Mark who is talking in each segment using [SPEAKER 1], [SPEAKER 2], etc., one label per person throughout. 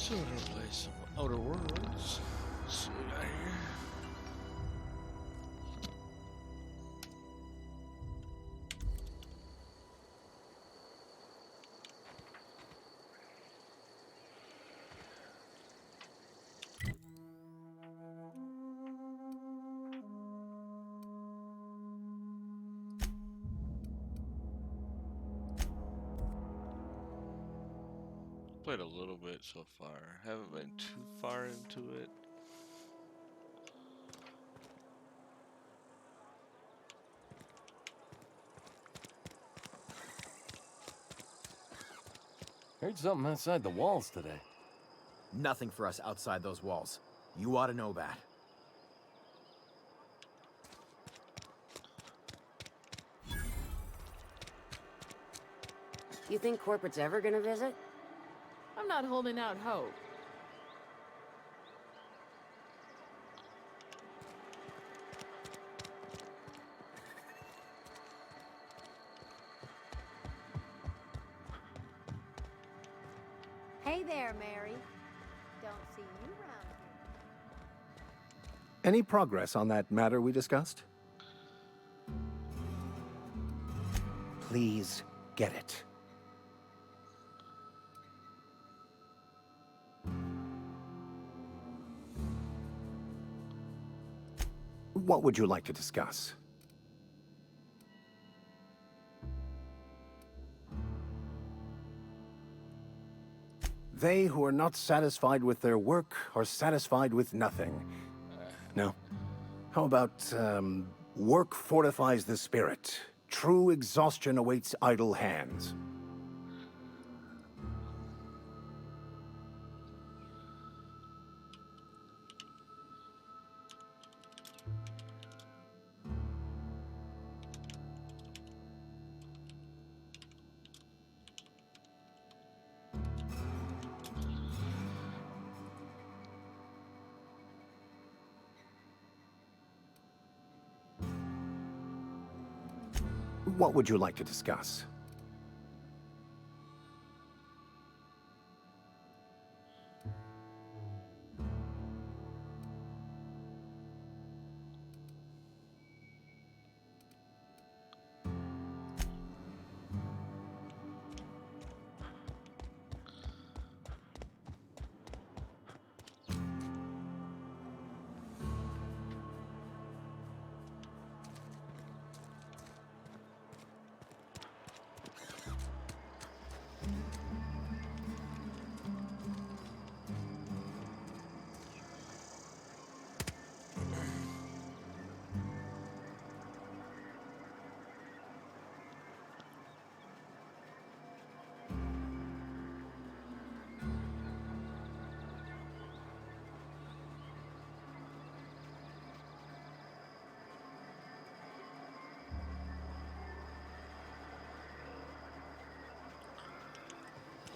[SPEAKER 1] So we're gonna play some Outer Worlds. Let's see what we got here. Played a little bit so far. Haven't been too far into it.
[SPEAKER 2] Heard something outside the walls today.
[SPEAKER 3] Nothing for us outside those walls. You ought to know that.
[SPEAKER 4] You think corporate's ever gonna visit?
[SPEAKER 5] I'm not holding out hope.
[SPEAKER 6] Hey there, Mary. Don't see you around here.
[SPEAKER 7] Any progress on that matter we discussed? Please get it. What would you like to discuss? They who are not satisfied with their work are satisfied with nothing. No? How about, work fortifies the spirit. True exhaustion awaits idle hands. What would you like to discuss?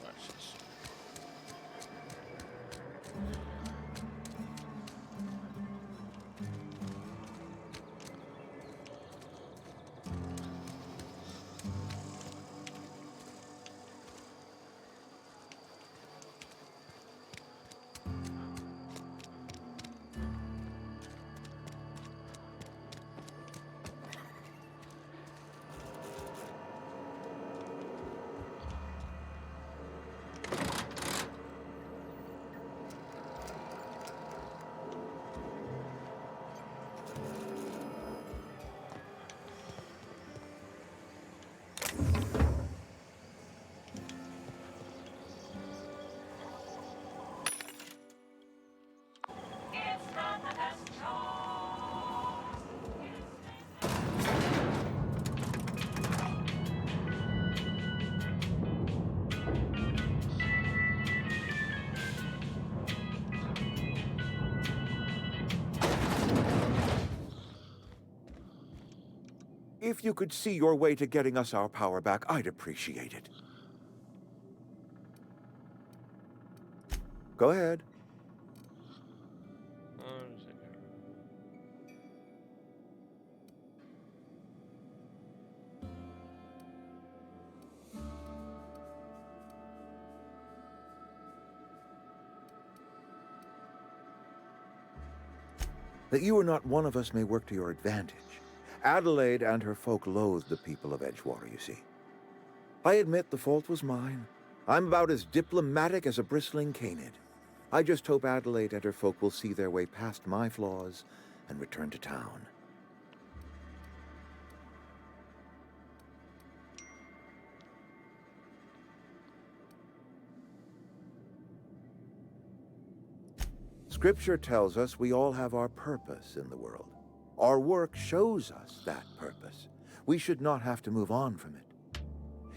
[SPEAKER 1] Watch this.
[SPEAKER 8] If you could see your way to getting us our power back, I'd appreciate it. Go ahead.
[SPEAKER 1] Let me see here.
[SPEAKER 8] That you are not one of us may work to your advantage. Adelaide and her folk loathe the people of Edgewater, you see. I admit the fault was mine. I'm about as diplomatic as a bristling canid. I just hope Adelaide and her folk will see their way past my flaws and return to town. Scripture tells us we all have our purpose in the world. Our work shows us that purpose. We should not have to move on from it.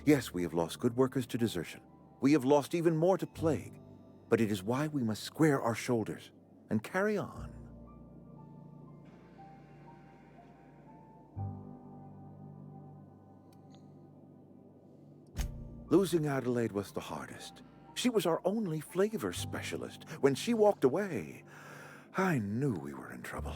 [SPEAKER 8] Yes, we have lost good workers to desertion. We have lost even more to plague. But it is why we must square our shoulders and carry on. Losing Adelaide was the hardest. She was our only flavor specialist. When she walked away, I knew we were in trouble.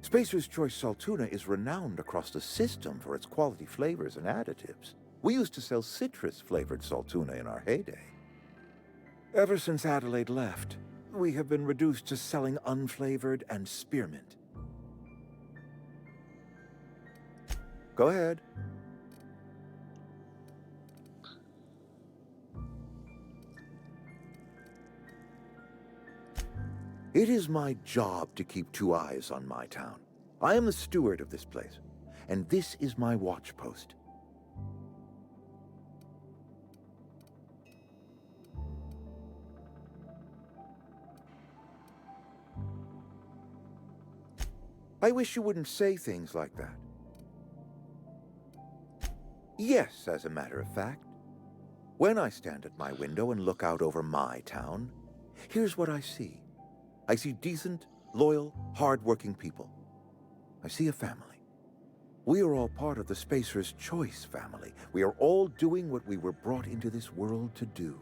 [SPEAKER 8] Spacer's Choice Saltuna is renowned across the system for its quality flavors and additives. We used to sell citrus-flavored Saltuna in our heyday. Ever since Adelaide left, we have been reduced to selling unflavored and spearmint. Go ahead. It is my job to keep 2 eyes on my town. I am the steward of this place, and this is my watch post. I wish you wouldn't say things like that. Yes, as a matter of fact. When I stand at my window and look out over my town, here's what I see. I see decent, loyal, hard-working people. I see a family. We are all part of the Spacer's Choice family. We are all doing what we were brought into this world to do.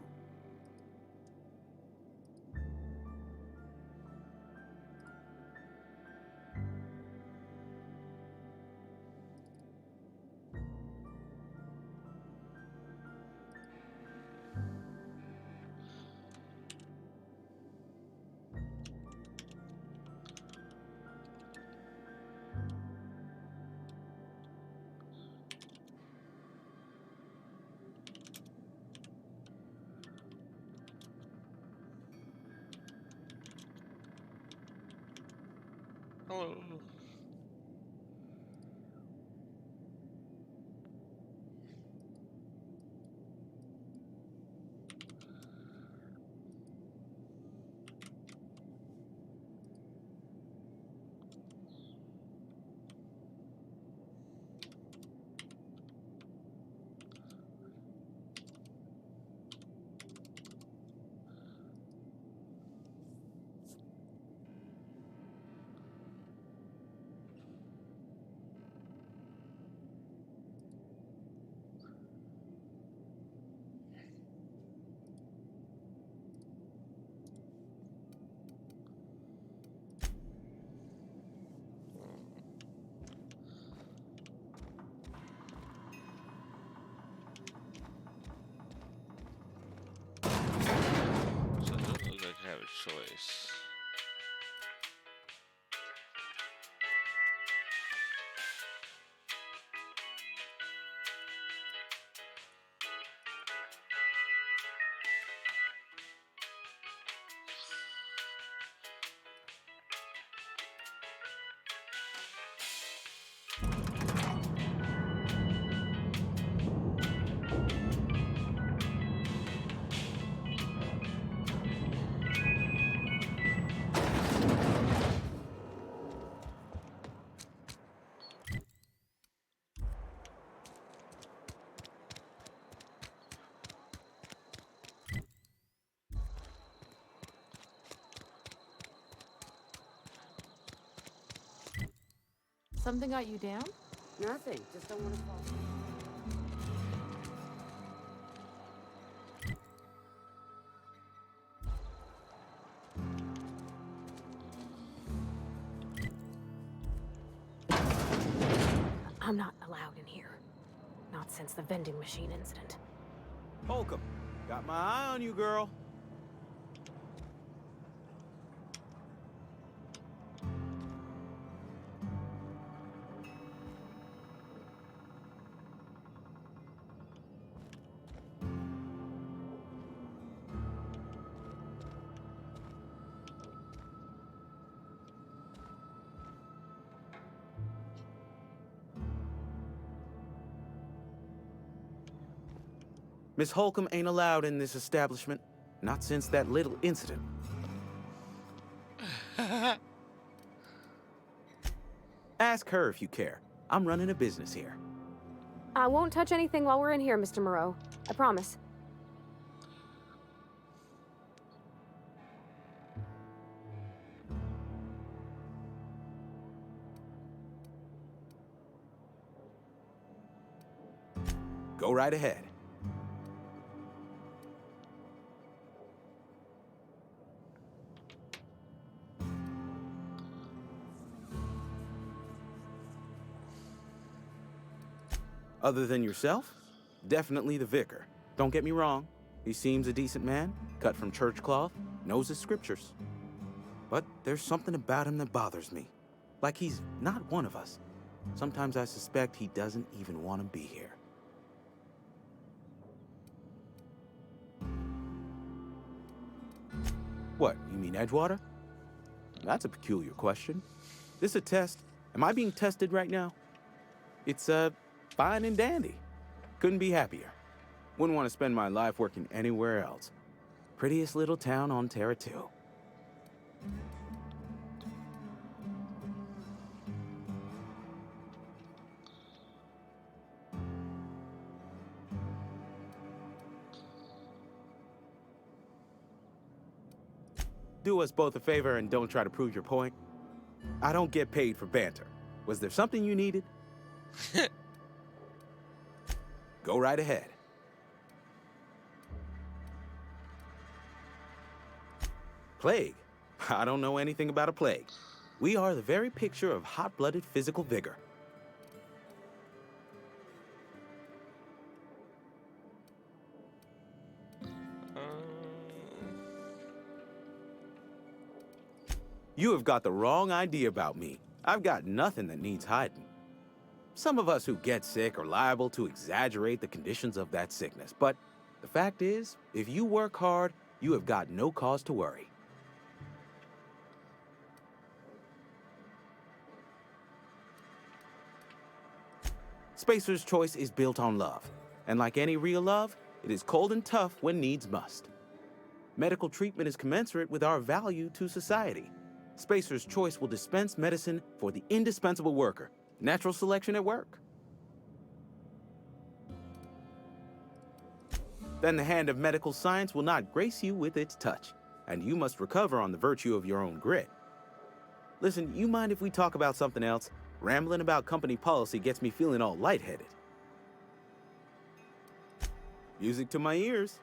[SPEAKER 1] Hello. So it doesn't look like I have a choice.
[SPEAKER 5] Something got you down?
[SPEAKER 4] Nothing. Just don't want to fall.
[SPEAKER 9] I'm not allowed in here. Not since the vending machine incident.
[SPEAKER 10] Holcomb, got my eye on you, girl. Miss Holcomb ain't allowed in this establishment. Not since that little incident. Ask her if you care. I'm running a business here.
[SPEAKER 9] I won't touch anything while we're in here, Mr. Moreau. I promise.
[SPEAKER 10] Go right ahead. Other than yourself? Definitely the vicar. Don't get me wrong. He seems a decent man, cut from church cloth, knows his scriptures. But there's something about him that bothers me. Like he's not one of us. Sometimes I suspect he doesn't even want to be here. What, you mean Edgewater? That's a peculiar question. This a test? Am I being tested right now? It's, fine and dandy. Couldn't be happier. Wouldn't want to spend my life working anywhere else. Prettiest little town on Terra 2. Do us both a favor and don't try to prove your point. I don't get paid for banter. Was there something you needed? Go right ahead. Plague? I don't know anything about a plague. We are the very picture of hot-blooded physical vigor. You have got the wrong idea about me. I've got nothing that needs hiding. Some of us who get sick are liable to exaggerate the conditions of that sickness, but the fact is, if you work hard, you have got no cause to worry. Spacer's Choice is built on love, and like any real love, it is cold and tough when needs must. Medical treatment is commensurate with our value to society. Spacer's Choice will dispense medicine for the indispensable worker. Natural selection at work. Then the hand of medical science will not grace you with its touch, and you must recover on the virtue of your own grit. Listen, you mind if we talk about something else? Rambling about company policy gets me feeling all lightheaded. Music to my ears.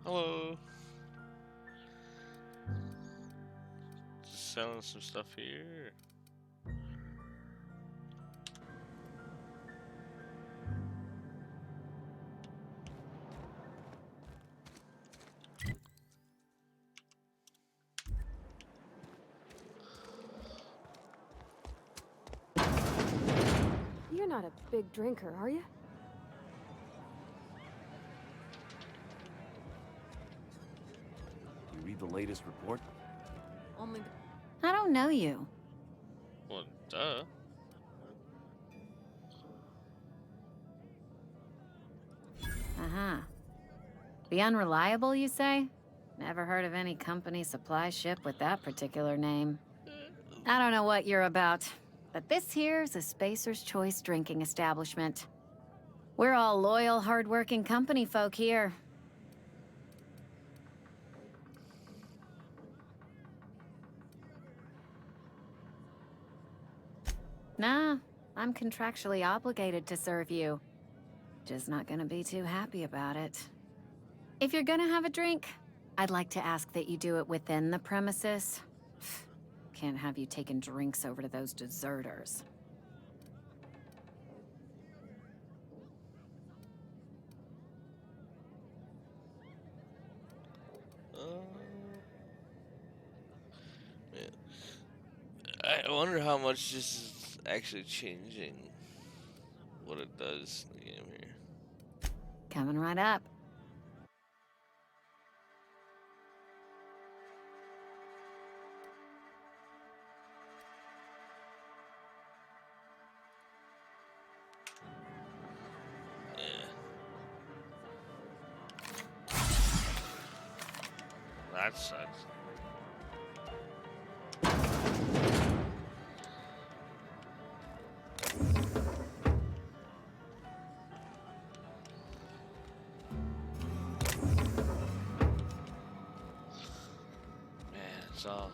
[SPEAKER 1] Hello. Just selling some stuff here.
[SPEAKER 9] You're not a big drinker, are you?
[SPEAKER 2] You read the latest report?
[SPEAKER 5] Only
[SPEAKER 6] I don't know you.
[SPEAKER 1] Well, duh.
[SPEAKER 6] Uh-huh. The Unreliable, you say? Never heard of any company supply ship with that particular name. I don't know what you're about, but this here's a Spacer's Choice drinking establishment. We're all loyal, hard-working company folk here. Nah, I'm contractually obligated to serve you. Just not gonna be too happy about it. If you're gonna have a drink, I'd like to ask that you do it within the premises. Can't have you taking drinks over to those deserters.
[SPEAKER 1] Man. I wonder how much this is actually changing what it does in the game here.
[SPEAKER 6] Coming right up.
[SPEAKER 1] Yeah. That sucks. Man, it's all.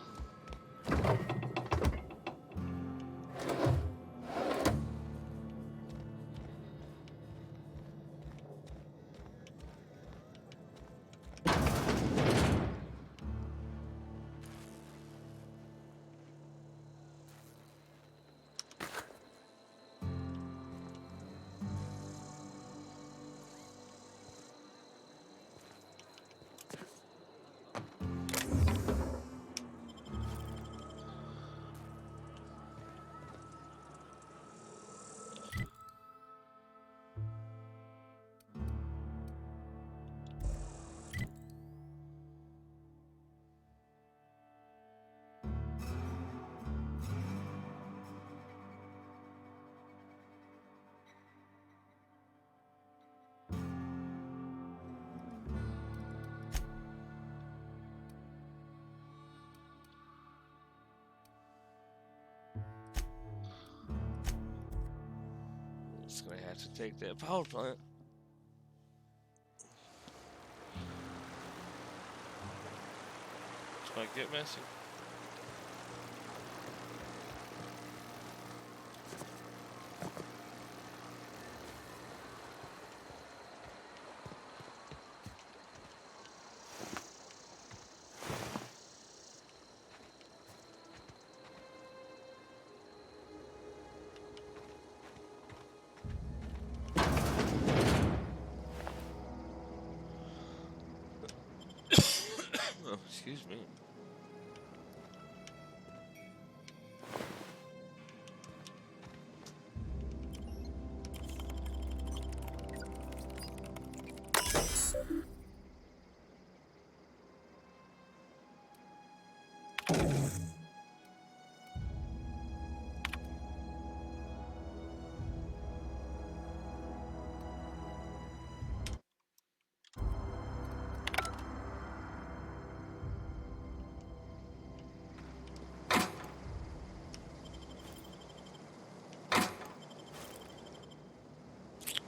[SPEAKER 1] It's gonna have to take that power plant. This might get messy. Oh, excuse me.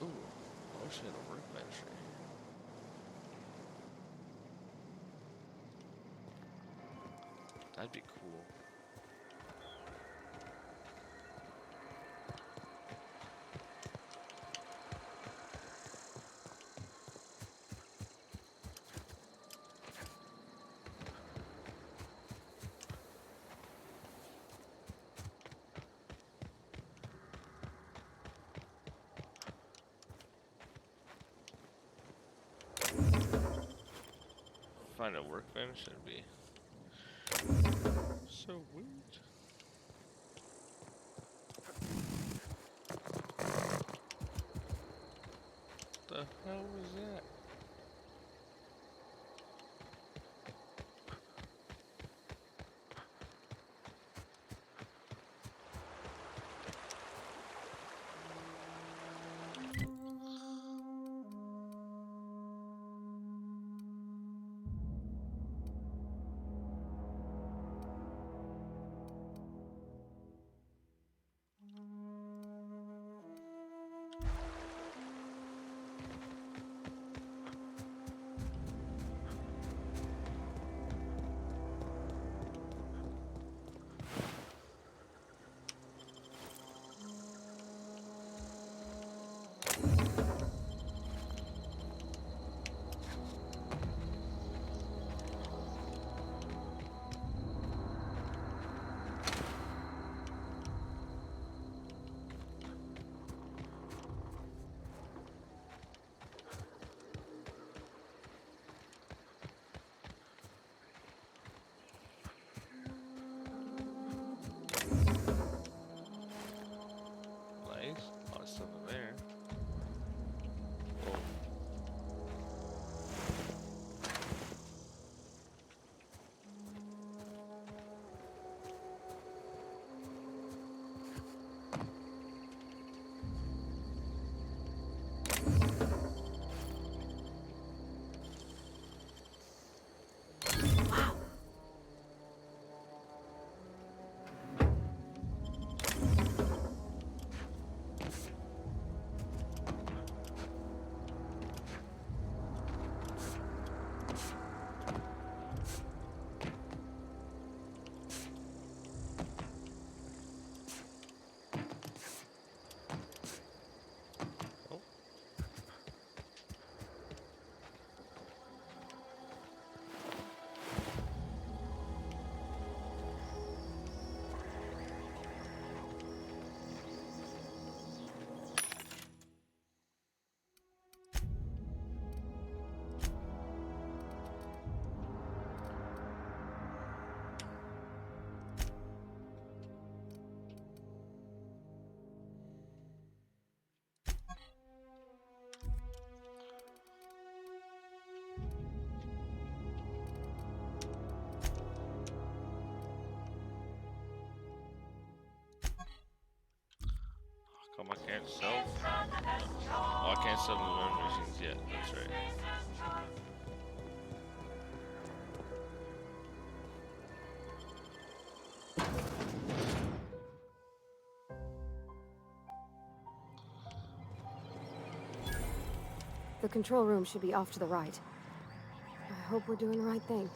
[SPEAKER 1] Ooh, I wish I had a workbench right here. That'd be cool. find a workbench, that'd be so weird. The hell was that? Nice. Oh, it's something there. Whoa. Oh. Come, I can't sell. Oh, I can't sell the vending machines yet. That's right.
[SPEAKER 9] The control room should be off to the right. I hope we're doing the right thing.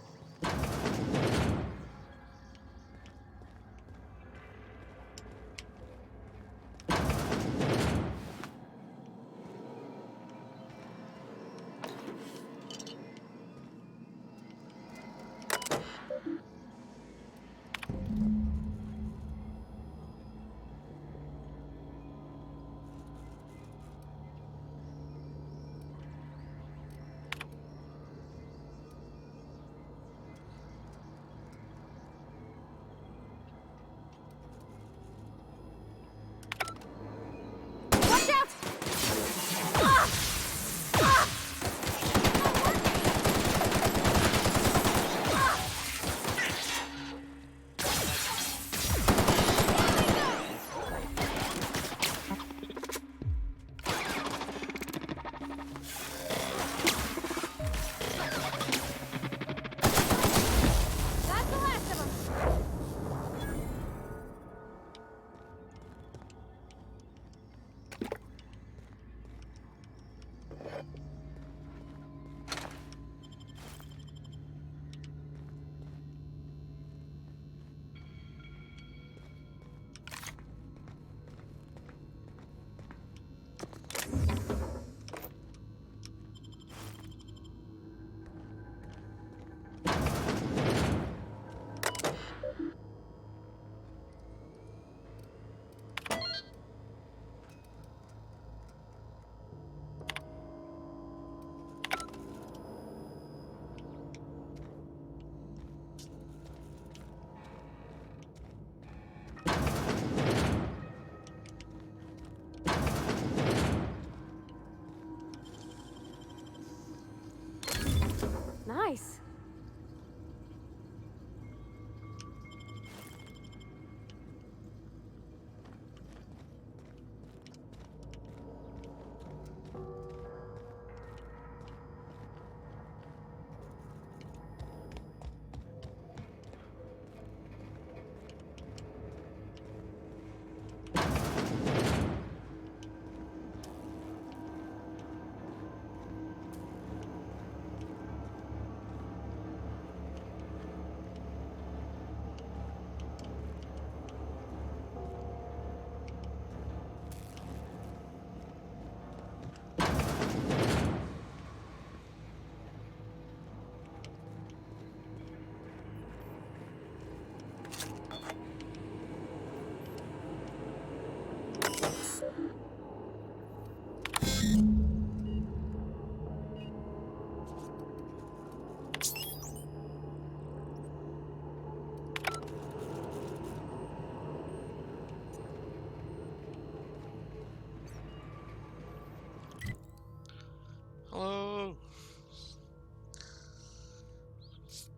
[SPEAKER 1] Hello.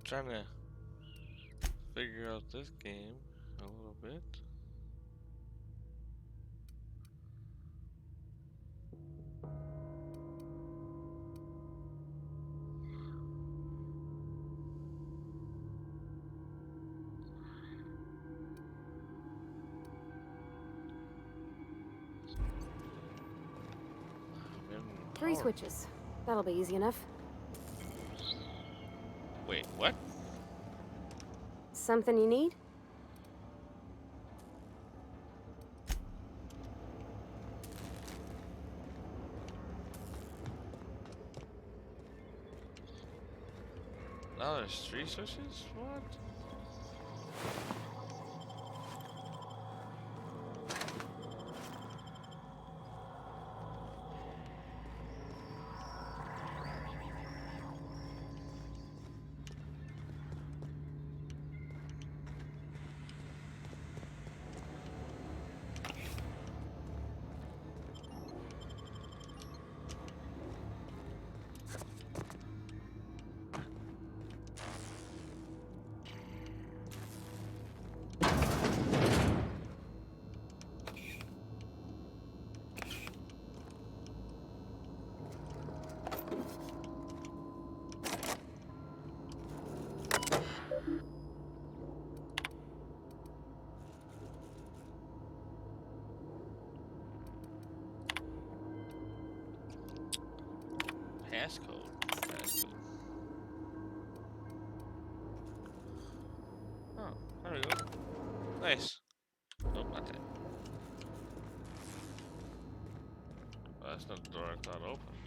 [SPEAKER 1] Trying to figure out this game a little bit. I'm in
[SPEAKER 9] 3
[SPEAKER 1] power.
[SPEAKER 9] switches. That'll be easy enough.
[SPEAKER 1] Wait, what?
[SPEAKER 9] Something you need?
[SPEAKER 1] Now there's 3 switches? What? Passcode. Passcode. Oh, there we go. Nice. Nope, not that. Oh, that's not the door I thought opened.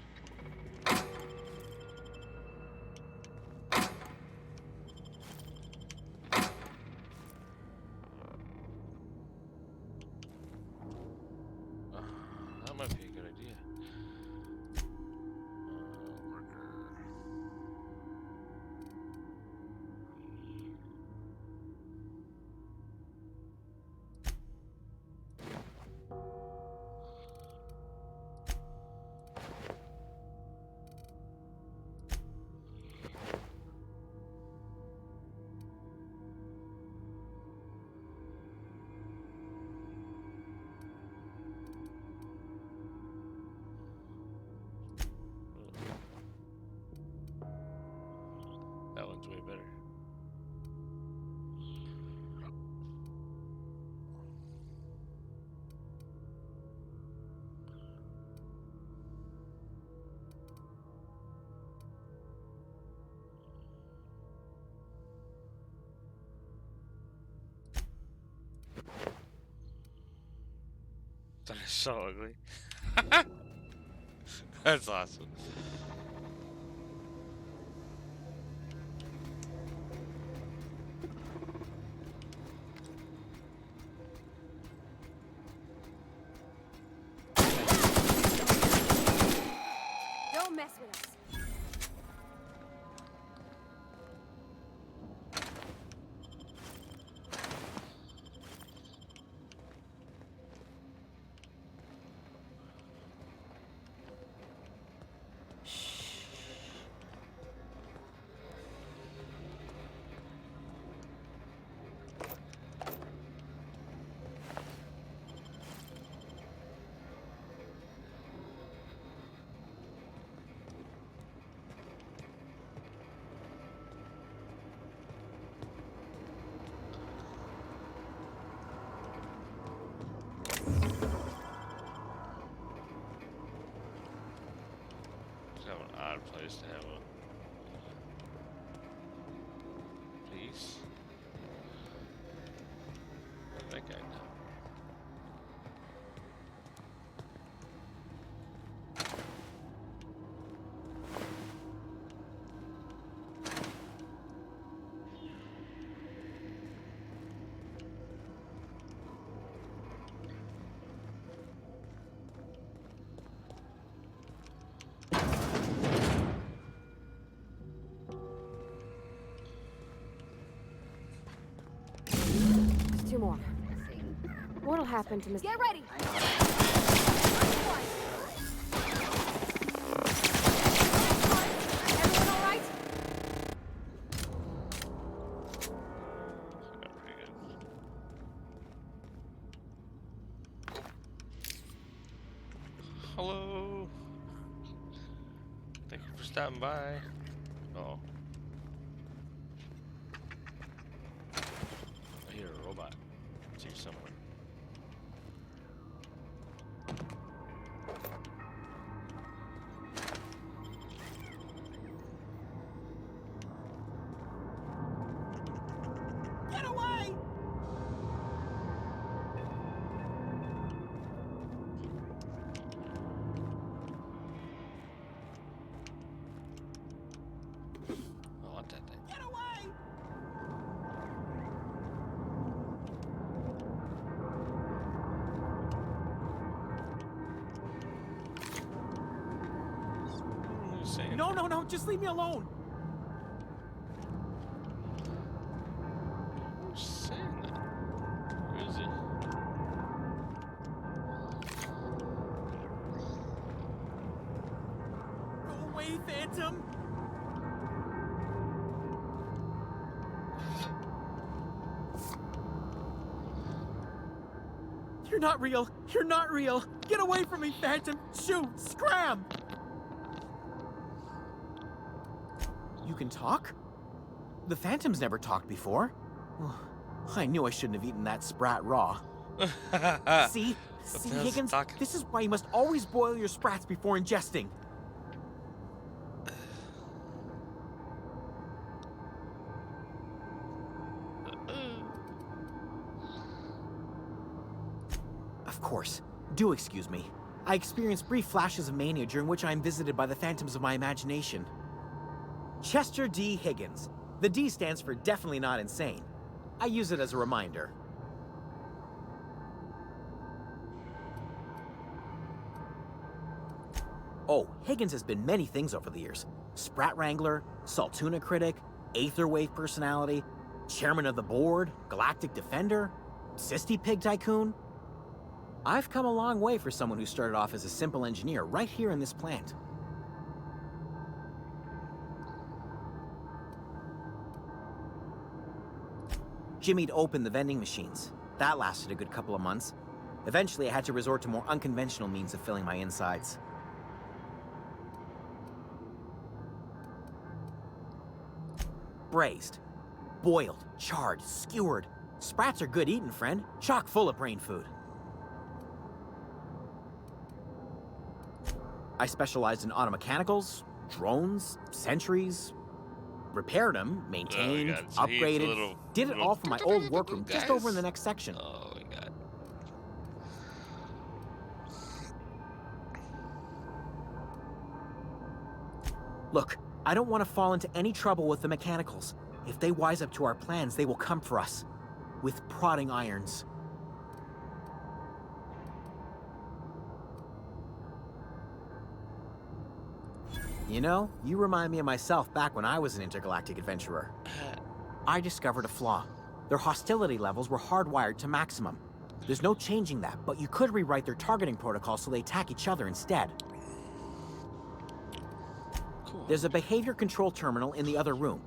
[SPEAKER 1] That might be a good idea. Worker. That one's way better. That is so ugly. That's awesome.
[SPEAKER 9] Don't mess with us.
[SPEAKER 1] It's kind of an odd place to have a police. Where'd that guy go?
[SPEAKER 9] two more. What'll happen to Miss...
[SPEAKER 5] Get ready! Everyone all right?
[SPEAKER 1] Got pretty good. Hello. Thank you for stopping by. Oh. I hear a robot. It's here somewhere.
[SPEAKER 3] Get away!
[SPEAKER 1] I want that thing.
[SPEAKER 3] Get away!
[SPEAKER 1] Who's saying
[SPEAKER 3] No,
[SPEAKER 1] that?
[SPEAKER 3] no, no, just leave me alone.
[SPEAKER 1] Who's saying that? Where is he?
[SPEAKER 3] Go away, Phantom. You're not real. You're not real. Get away from me, Phantom. Shoot, scram. You can talk? The Phantom's never talked before. I knew I shouldn't have eaten that sprat raw. See? See,
[SPEAKER 1] hell's
[SPEAKER 3] Higgins?
[SPEAKER 1] talking?
[SPEAKER 3] This is why you must always boil your sprats before ingesting. Of course. Do excuse me. I experience brief flashes of mania during which I am visited by the phantoms of my imagination. Chester D. Higgins. The D stands for definitely not insane. I use it as a reminder. Oh, Higgins has been many things over the years. Sprat Wrangler, Saltuna critic, Aetherwave personality, chairman of the board, galactic defender, Sisty Pig tycoon. I've come a long way for someone who started off as a simple engineer right here in this plant. Jimmy'd opened the vending machines. That lasted a good couple of months. Eventually, I had to resort to more unconventional means of filling my insides. Braised, boiled, charred, skewered. Sprats are good eating, friend. Chock full of brain food. I specialized in automechanicals, drones, sentries. Repaired them, maintained,
[SPEAKER 1] God, so he's a
[SPEAKER 3] upgraded.
[SPEAKER 1] little-
[SPEAKER 3] Did it
[SPEAKER 1] little-
[SPEAKER 3] all from my old workroom just over in the next section.
[SPEAKER 1] Oh my god.
[SPEAKER 3] Look, I don't want to fall into any trouble with the mechanicals. If they wise up to our plans, they will come for us. With prodding irons. You know, you remind me of myself back when I was an intergalactic adventurer. I discovered a flaw. Their hostility levels were hardwired to maximum. There's no changing that, but you could rewrite their targeting protocol so they attack each other instead.
[SPEAKER 1] Cool.
[SPEAKER 3] There's a behavior control terminal in the other room.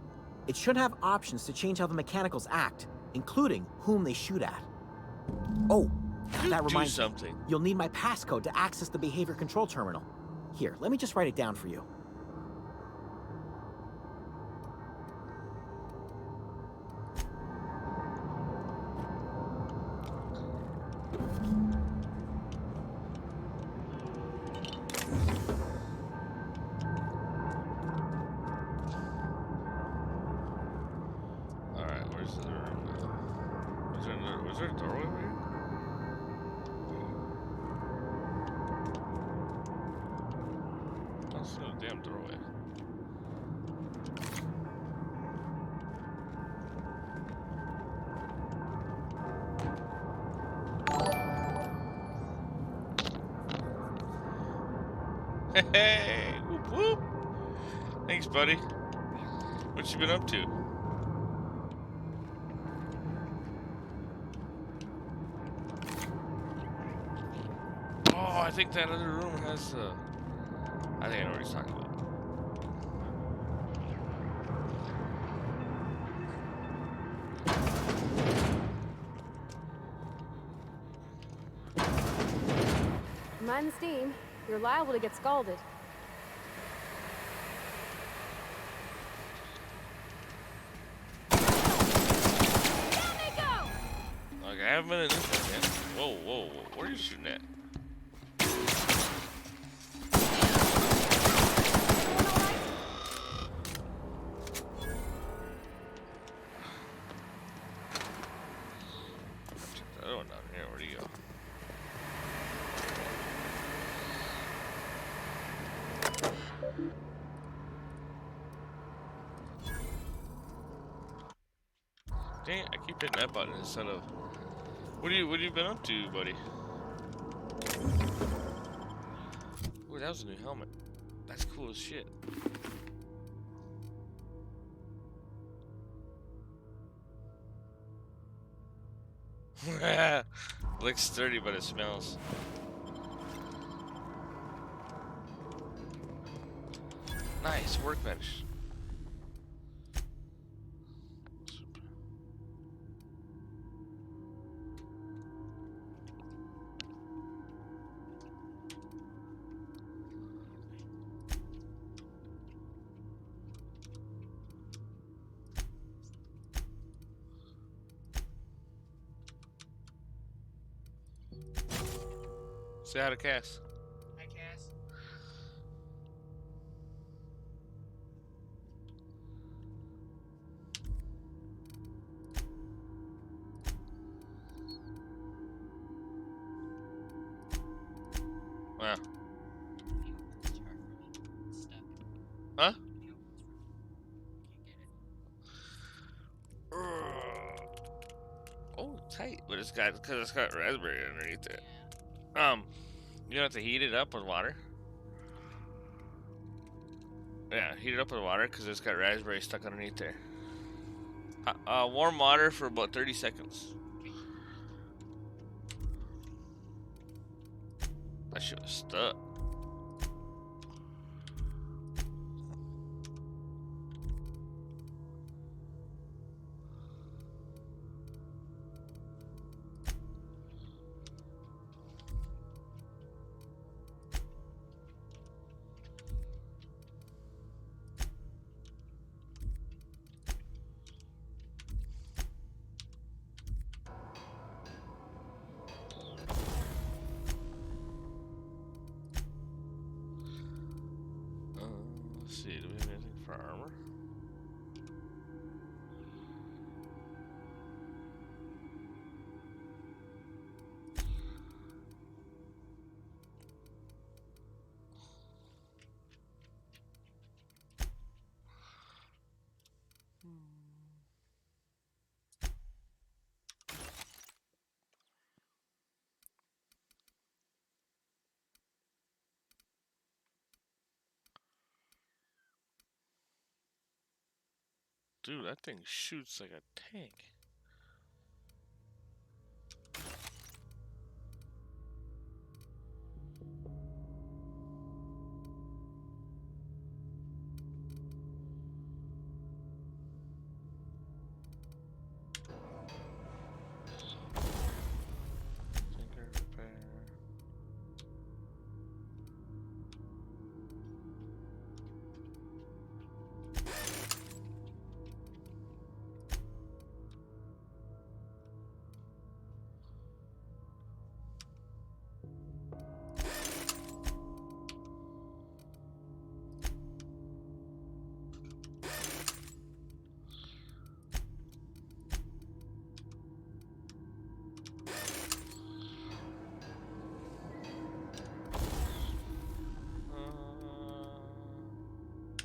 [SPEAKER 3] It should have options to change how the mechanicals act, including whom they shoot at. Oh, that
[SPEAKER 1] Do
[SPEAKER 3] reminds me.
[SPEAKER 1] something.
[SPEAKER 3] You'll need my passcode to access the behavior control terminal. Here, let me just write it down for you.
[SPEAKER 1] Alright, where's the room now? Was there a doorway over here? That's no damn doorway. Hey, whoop whoop. Thanks, buddy. What you been up to? I think that other room has I think I know what he's talking about.
[SPEAKER 9] Mind the steam. You're liable to get scalded.
[SPEAKER 1] Like, I haven't been in this one yet. Whoa, whoa, whoa. What are you shooting at? Check the other one down here. Where'd he go? Dang it, I keep hitting that button instead of... What have you been up to, buddy? Ooh, that was a new helmet. That's cool as shit. Looks sturdy, but it smells. Nice workbench. Say hi to Cass. Hi, Cass. Wow. Huh? Oh, tight, but it's got raspberry underneath it. You don't have to heat it up with water. Yeah, heat it up with water because it's got raspberry stuck underneath there. Warm water for about 30 seconds. That shit was stuck. Let's see, do we have anything for armor? Dude, that thing shoots like a tank. Tinker repair.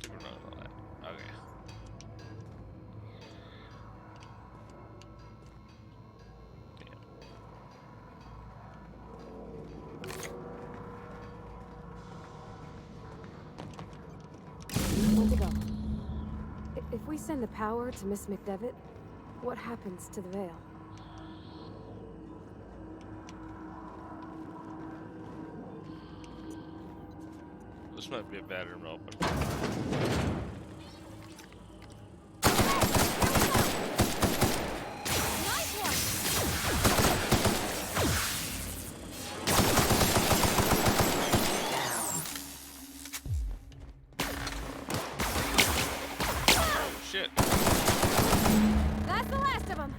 [SPEAKER 1] Think we're done with all that. Okay.
[SPEAKER 9] Where'd they go? If we send the power to Miss McDevitt, what happens to the veil?
[SPEAKER 1] This might be a bad room to open. Shit.
[SPEAKER 9] That's the last of them.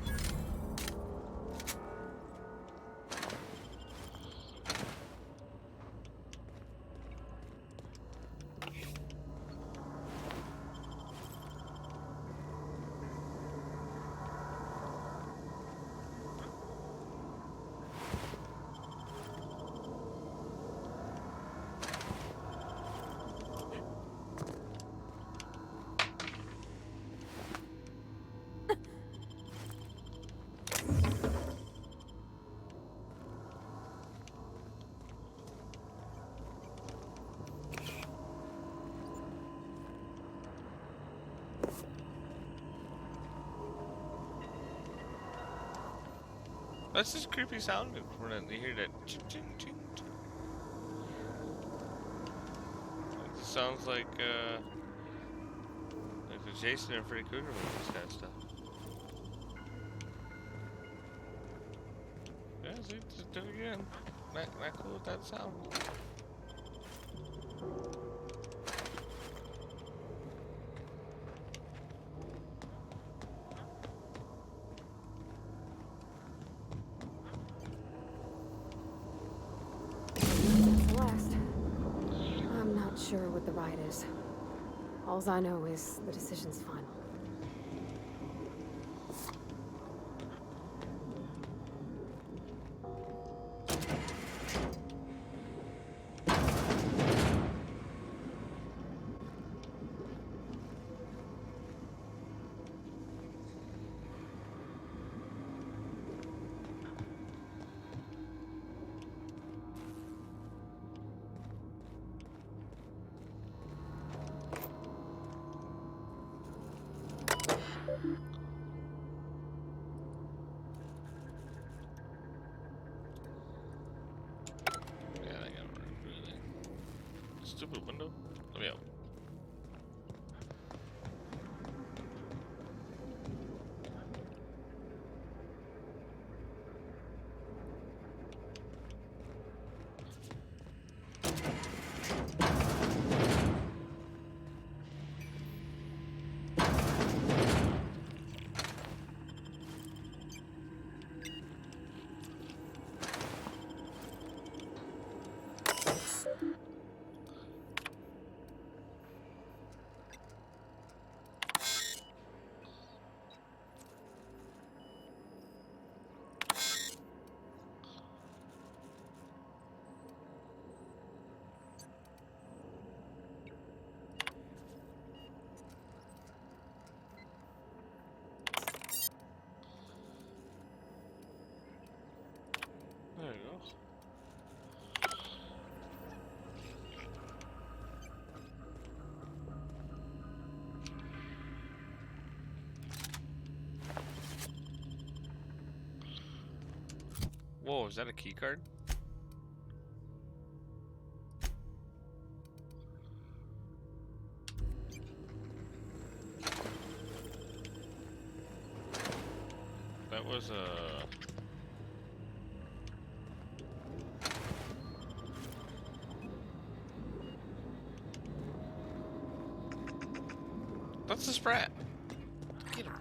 [SPEAKER 1] That's just creepy sounding when you hear that ching ching ching ching. It sounds like the Jason and Freddy Krueger movies kind of stuff. Yeah, see, just do it again. Not cool with that sound.
[SPEAKER 9] That's the last. I'm not sure what the ride is. Alls I know is the decision's final.
[SPEAKER 1] Yeah, I got it really. Stupid window. Let me out. There you go. Whoa, is that a key card? That was a... That's a Sprat. Get him.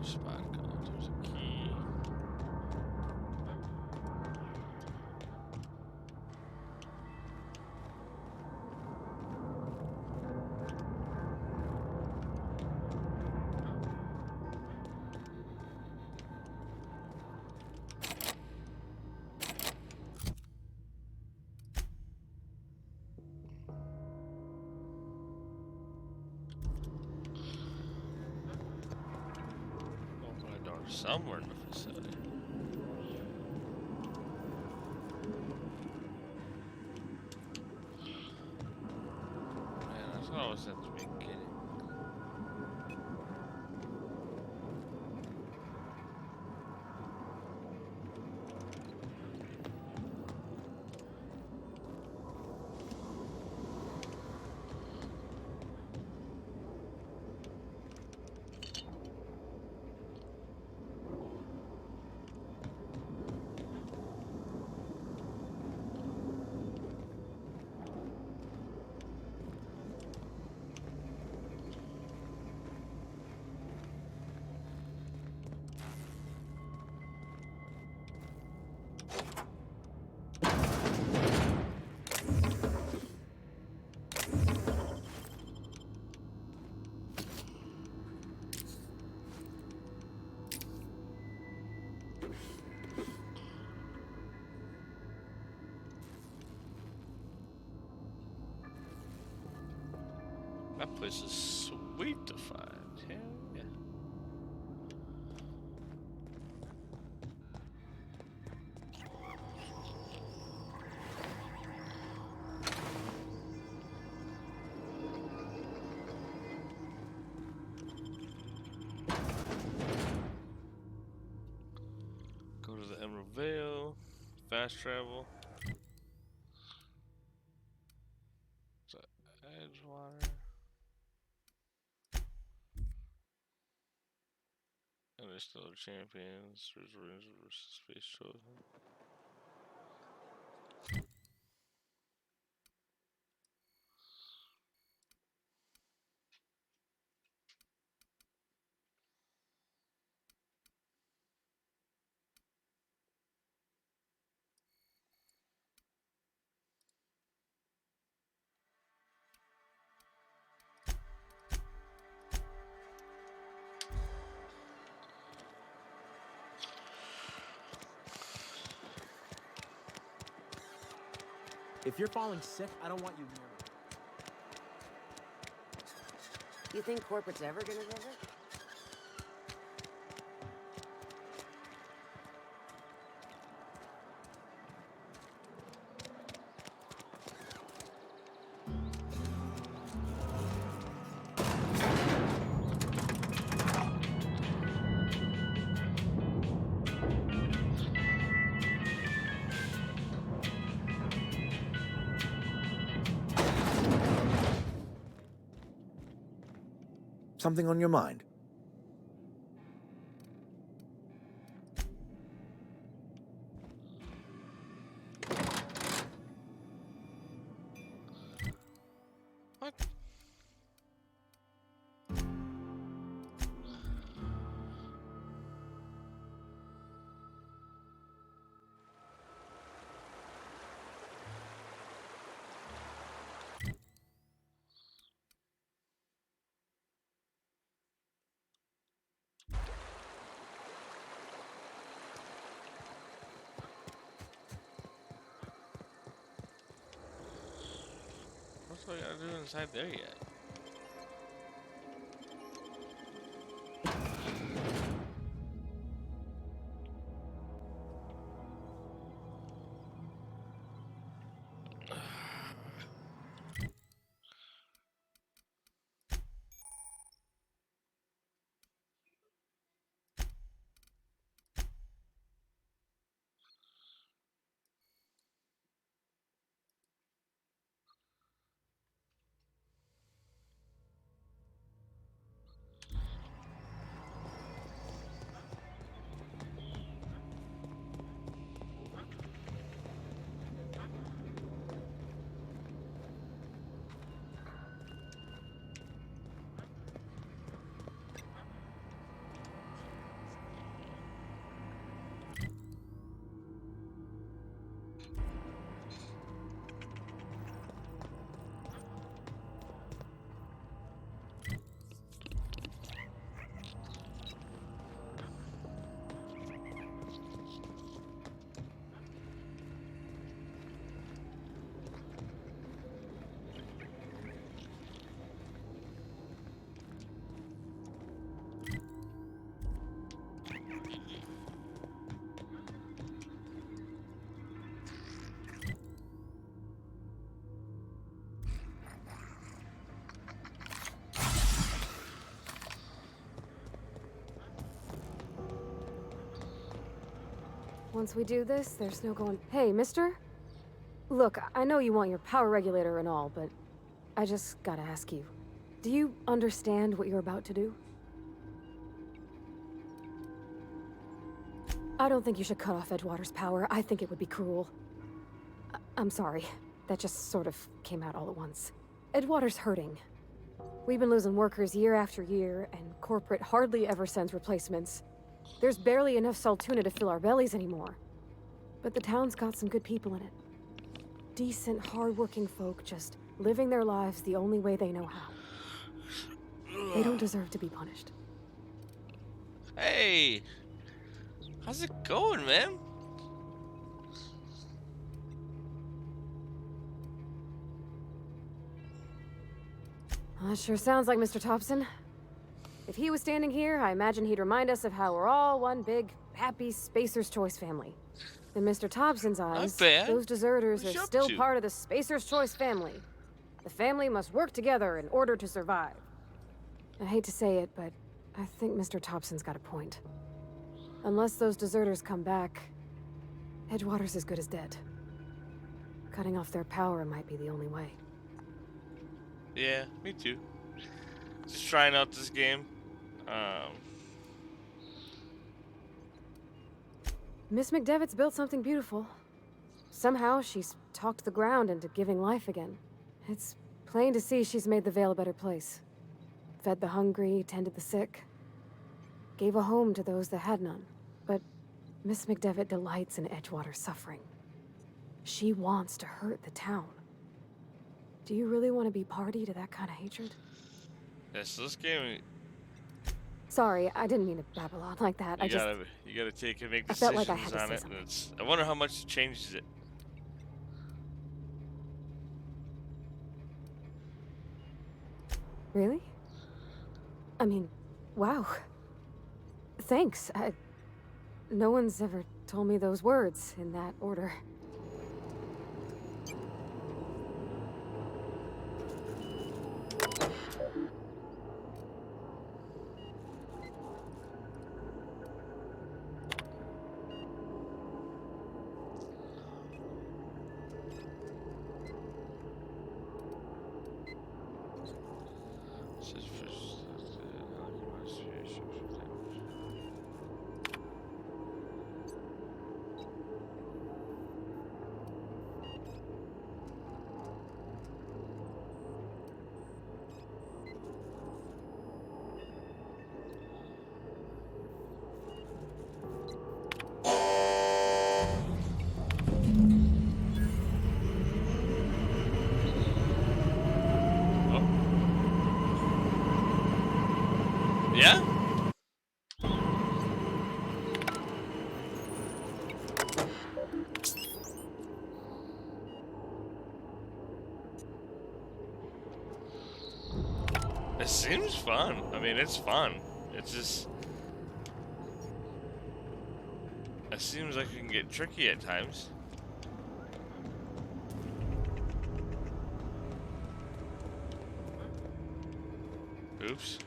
[SPEAKER 1] spot code. There's a key. Open a door somewhere in the facility. Man, I thought I was at the beginning. That place is sweet to find. Hell yeah. Go to the Emerald Vale. Fast travel. It's Edgewater. And there's still champions. There's Ranger versus Space Chosen.
[SPEAKER 3] If you're falling sick, I don't want you near me.
[SPEAKER 4] You think corporate's ever gonna visit?
[SPEAKER 8] Something on your mind?
[SPEAKER 1] What? What's all I gotta do inside there yet?
[SPEAKER 9] Once we do this, there's no going... Hey, mister? Look, I know you want your power regulator and all, but I just gotta ask you. Do you understand what you're about to do? I don't think you should cut off Edgewater's power. I think it would be cruel. I'm sorry. That just sort of came out all at once. Edgewater's hurting. We've been losing workers year after year, and corporate hardly ever sends replacements. There's barely enough Saltuna to fill our bellies anymore. But the town's got some good people in it. Decent, hard-working folk just living their lives the only way they know how. They don't deserve to be punished.
[SPEAKER 1] Hey! How's it going, man?
[SPEAKER 9] That sure sounds like Mr. Thompson. If he was standing here, I imagine he'd remind us of how we're all one big, happy Spacer's Choice family. In Mr. Thompson's eyes, those deserters are still part of the Spacer's Choice family. The family must work together in order to survive. I hate to say it, but I think Mr. Thompson's got a point. Unless those deserters come back, Edgewater's as good as dead. Cutting off their power might be the only way.
[SPEAKER 1] Yeah, me too. Just trying out this game.
[SPEAKER 9] Miss McDevitt's built something beautiful. Somehow she's talked the ground into giving life again. It's plain to see she's made the Vale a better place. Fed the hungry, tended the sick. Gave a home to those that had none. But Miss McDevitt delights in Edgewater's suffering. She wants to hurt the town. Do you really want to be party to that kind of hatred?
[SPEAKER 1] Yeah, so this game...
[SPEAKER 9] Sorry, I didn't mean to babble on like that.
[SPEAKER 1] You gotta take and make
[SPEAKER 9] I felt
[SPEAKER 1] decisions
[SPEAKER 9] like I had to
[SPEAKER 1] on
[SPEAKER 9] say
[SPEAKER 1] it.
[SPEAKER 9] something.
[SPEAKER 1] I wonder how much it changes it.
[SPEAKER 9] Really? I mean, wow. Thanks. No one's ever told me those words in that order.
[SPEAKER 1] Yeah? It seems fun. I mean, it's fun. It's just... It seems like it can get tricky at times. Oops.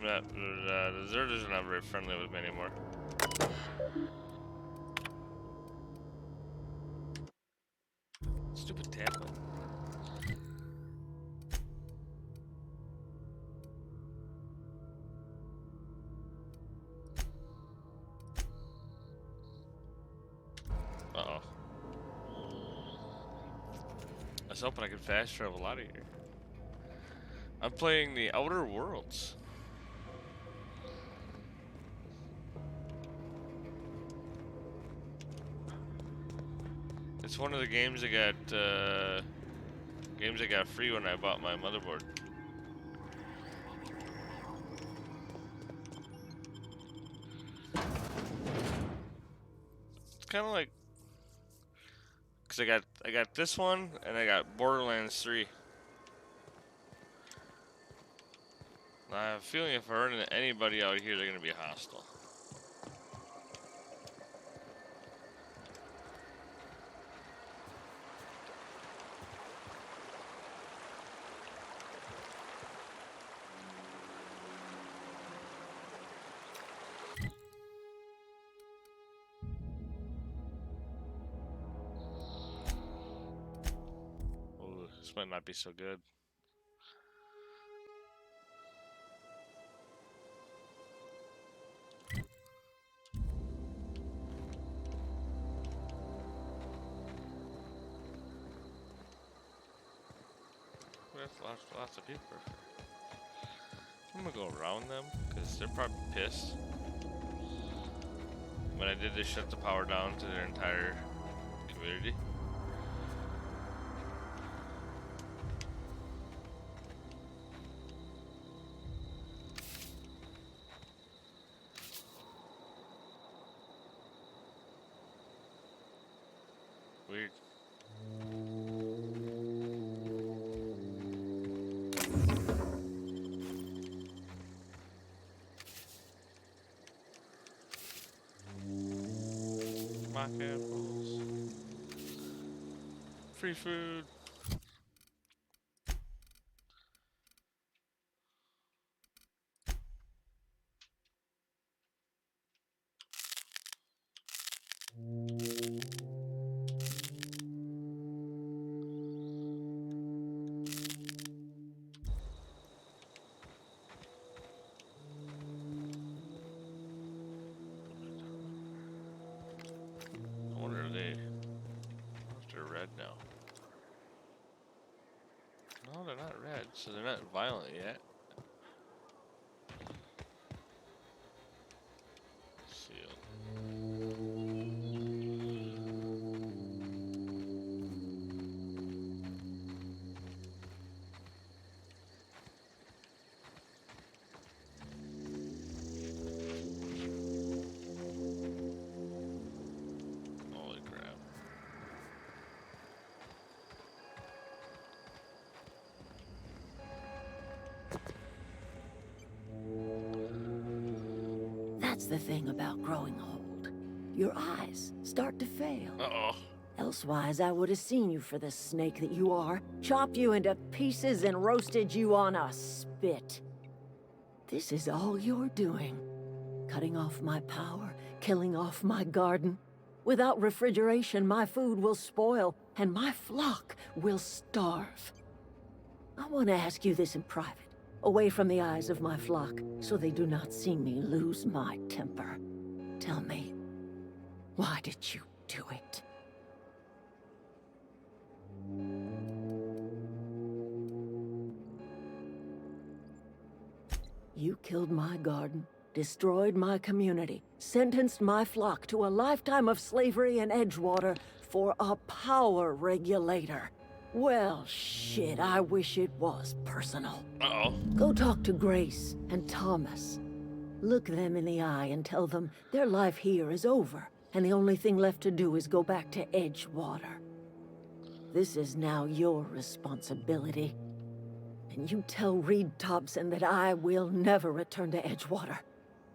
[SPEAKER 1] The deserters are not very friendly with me anymore. Stupid tab. Uh-oh. I was hoping I could fast travel out of here. I'm playing the Outer Worlds. It's one of the games I got free when I bought my motherboard. It's kind of like, cause I got this one and I got Borderlands 3. I have a feeling if I run into anybody out here, they're gonna be hostile. This might not be so good. There's lots of people. I'm gonna go around them because they're probably pissed. When I did this, shut the power down to their entire community. Weird. Mock apples. Free food. I wonder if they're red now. No, they're not red, so they're not violent yet. Seal. Holy crap.
[SPEAKER 11] That's the thing about growing old. Your eyes start to fail.
[SPEAKER 1] Uh-oh.
[SPEAKER 11] Elsewise, I would have seen you for the snake that you are, chopped you into pieces and roasted you on a spit. This is all you're doing. Cutting off my power, killing off my garden. Without refrigeration, my food will spoil, and my flock will starve. I want to ask you this in private, away from the eyes of my flock, so they do not see me lose my temper. Tell me, why did you do it? You killed my garden, destroyed my community, sentenced my flock to a lifetime of slavery in Edgewater for a power regulator. Well, shit, I wish it was personal.
[SPEAKER 1] Uh-oh.
[SPEAKER 11] Go talk to Grace and Thomas. Look them in the eye and tell them their life here is over, and the only thing left to do is go back to Edgewater. This is now your responsibility. And you tell Reed Thompson that I will never return to Edgewater.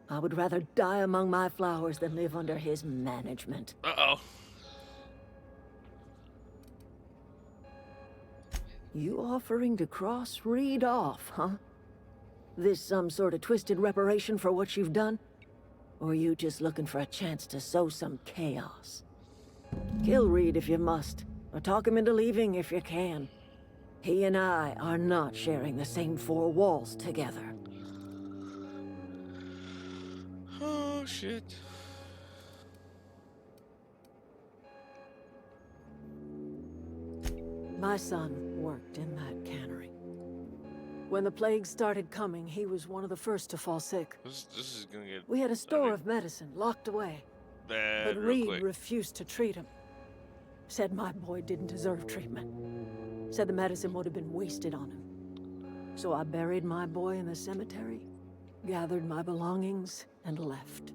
[SPEAKER 11] I would rather die among my flowers than live under his management.
[SPEAKER 1] Uh-oh.
[SPEAKER 11] You offering to cross Reed off, huh? This some sort of twisted reparation for what you've done? Or you just looking for a chance to sow some chaos? Kill Reed if you must, or talk him into leaving if you can. He and I are not sharing the same four walls together.
[SPEAKER 1] Oh, shit.
[SPEAKER 11] My son worked in that cannery. When the plague started coming, he was one of the first to fall sick.
[SPEAKER 1] This is gonna get...
[SPEAKER 11] We had a store of medicine locked away,
[SPEAKER 1] bad
[SPEAKER 11] but
[SPEAKER 1] real
[SPEAKER 11] Reed
[SPEAKER 1] quick.
[SPEAKER 11] refused to treat him. Said my boy didn't deserve treatment. Said the medicine would have been wasted on him. So I buried my boy in the cemetery, gathered my belongings, and left.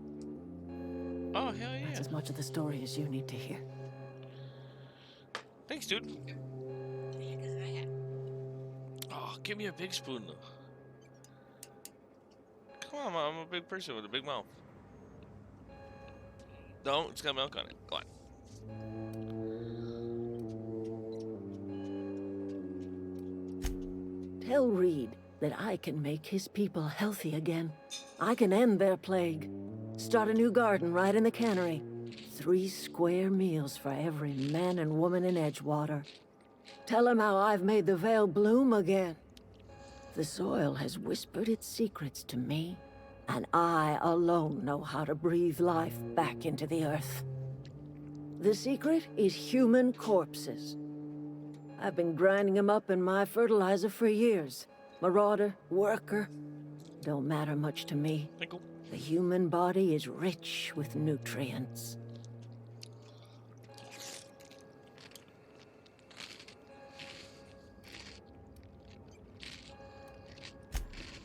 [SPEAKER 1] Oh, hell yeah.
[SPEAKER 11] That's as much of the story as you need to hear.
[SPEAKER 1] Thanks, dude. Oh, give me a big spoon, though. Come on, I'm a big person with a big mouth. No, it's got milk on it. Go on.
[SPEAKER 11] Tell Reed that I can make his people healthy again. I can end their plague. Start a new garden right in the cannery. 3 square meals for every man and woman in Edgewater. Tell him how I've made the Vale bloom again. The soil has whispered its secrets to me, and I alone know how to breathe life back into the earth. The secret is human corpses. I've been grinding them up in my fertilizer for years. Marauder, worker, don't matter much to me. The human body is rich with nutrients.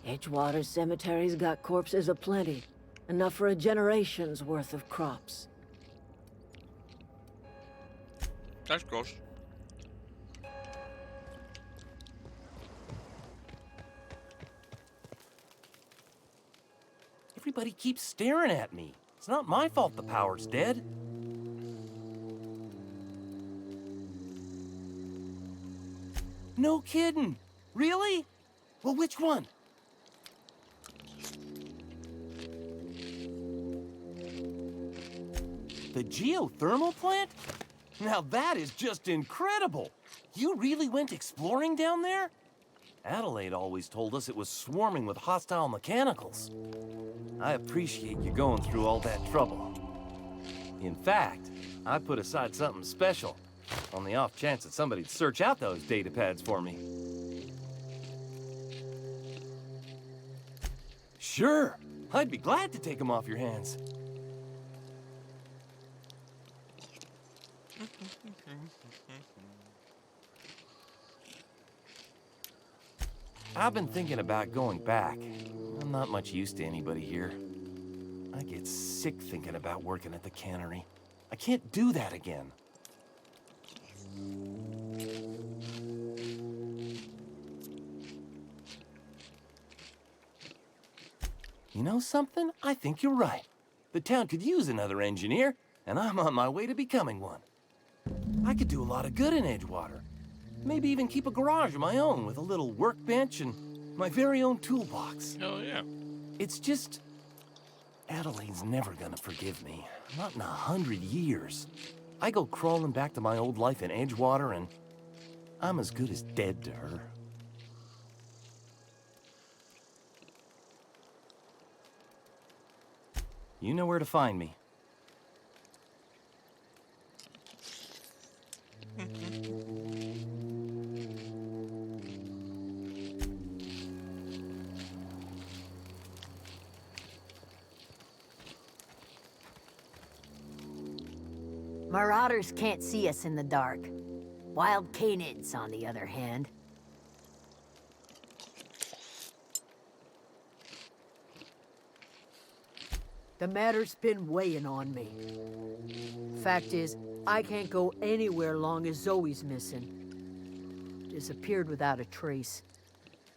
[SPEAKER 11] Edgewater Cemetery's got corpses aplenty. Enough for a generation's worth of crops.
[SPEAKER 1] That's gross.
[SPEAKER 2] Everybody keeps staring at me. It's not my fault the power's dead. No kidding. Really? Well, which one? The geothermal plant? Now that is just incredible. You really went exploring down there? Adelaide always told us it was swarming with hostile mechanicals. I appreciate you going through all that trouble. In fact, I put aside something special on the off chance that somebody'd search out those data pads for me. Sure, I'd be glad to take them off your hands. I've been thinking about going back. I'm not much use to anybody here. I get sick thinking about working at the cannery. I can't do that again. You know something? I think you're right. The town could use another engineer, and I'm on my way to becoming one. I could do a lot of good in Edgewater. Maybe even keep a garage of my own with a little workbench and my very own toolbox.
[SPEAKER 1] Oh, yeah.
[SPEAKER 2] It's just... Adelaide's never gonna forgive me. Not in 100 years. I go crawling back to my old life in Edgewater, and I'm as good as dead to her. You know where to find me.
[SPEAKER 11] Marauders can't see us in the dark. Wild canids, on the other hand.
[SPEAKER 12] The matter's been weighing on me. Fact is, I can't go anywhere long as Zoe's missing. Disappeared without a trace.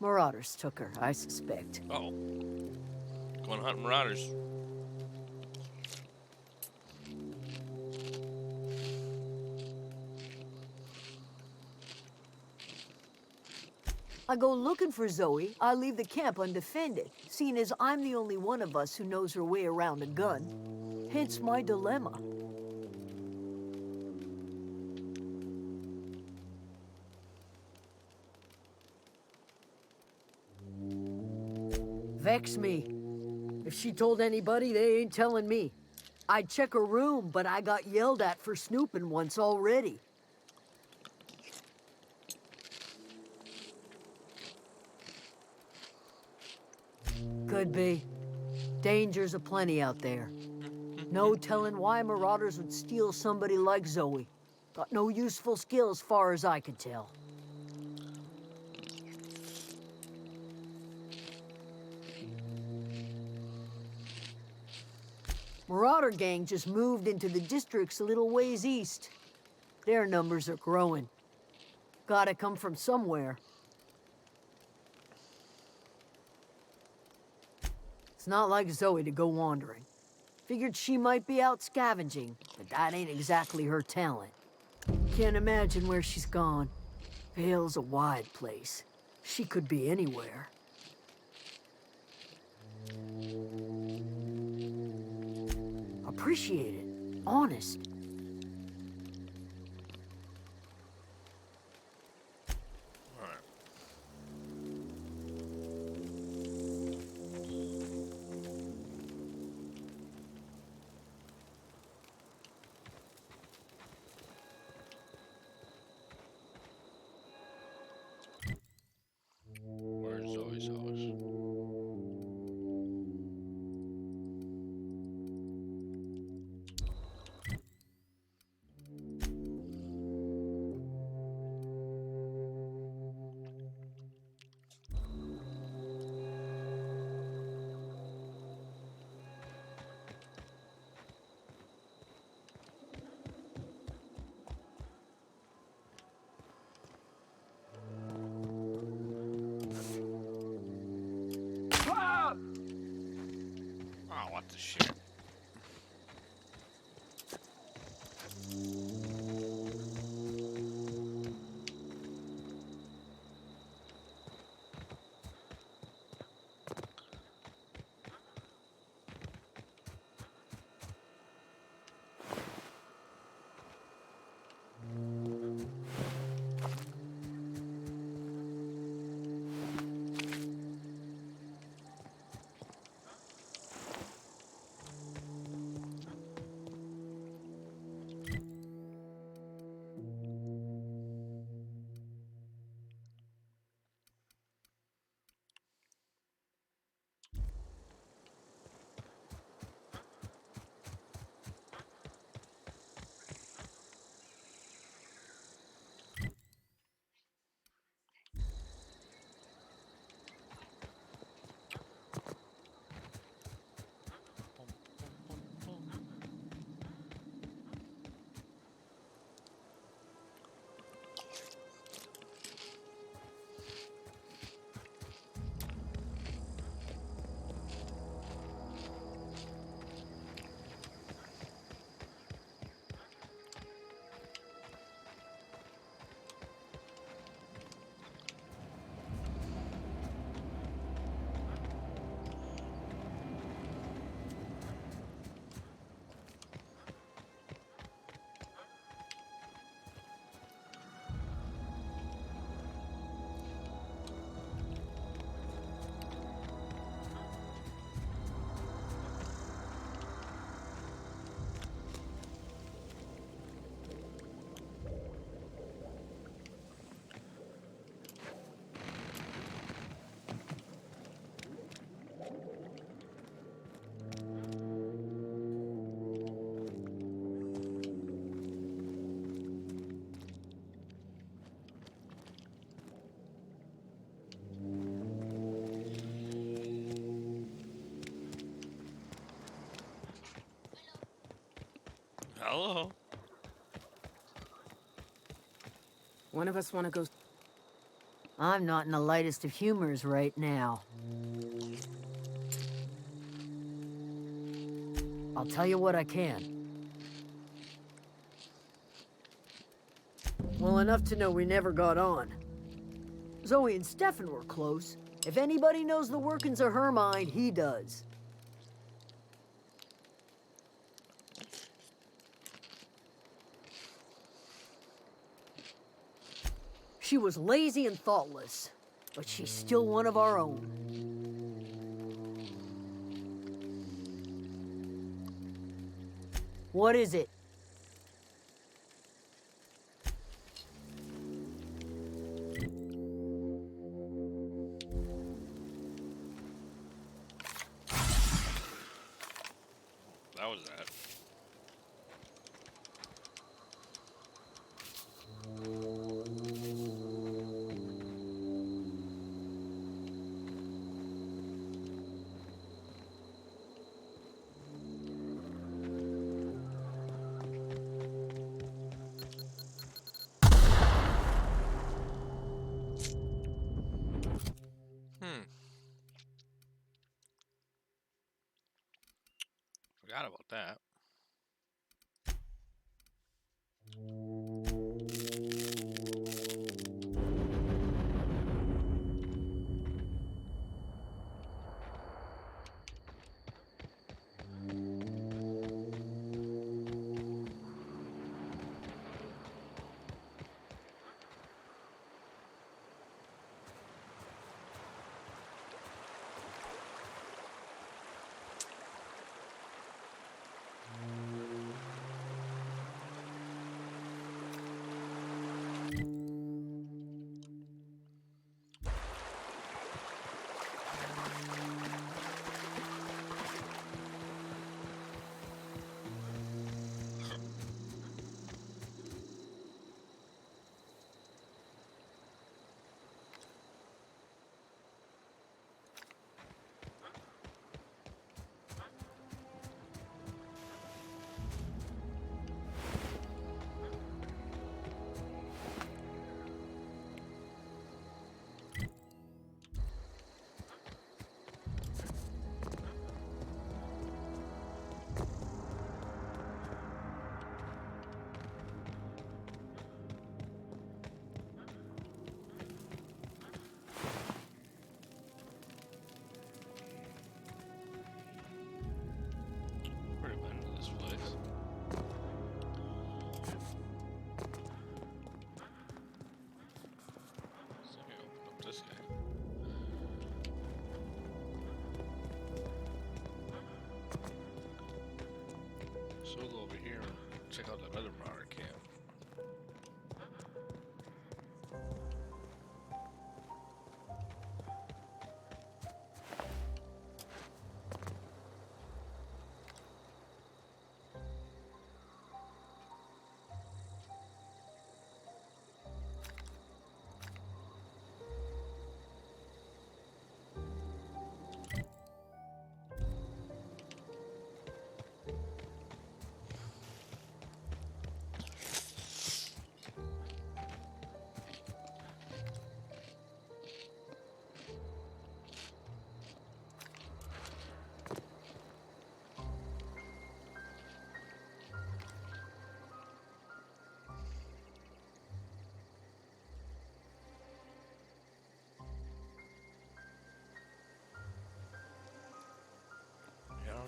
[SPEAKER 12] Marauders took her, I suspect.
[SPEAKER 1] Uh-oh. Going hunting marauders.
[SPEAKER 12] I go looking for Zoe, I leave the camp undefended, seeing as I'm the only one of us who knows her way around a gun. Hence my dilemma. Vex me. If she told anybody, they ain't telling me. I'd check her room, but I got yelled at for snooping once already. Could be. Dangers aplenty out there. No telling why marauders would steal somebody like Zoe. Got no useful skills far as I could tell. Marauder gang just moved into the districts a little ways east. Their numbers are growing. Gotta come from somewhere. It's not like Zoe to go wandering. Figured she might be out scavenging, but that ain't exactly her talent. Can't imagine where she's gone. Vale's a wide place. She could be anywhere. Appreciate it. Honest.
[SPEAKER 1] want this shit. Hello.
[SPEAKER 12] One of us want to go. I'm not in the lightest of humors right now. I'll tell you what I can. Well, enough to know we never got on. Zoe and Stefan were close. If anybody knows the workings of her mind, he does. She was lazy and thoughtless, but she's still one of our own. What is it?
[SPEAKER 1] That was that. Forgot about that.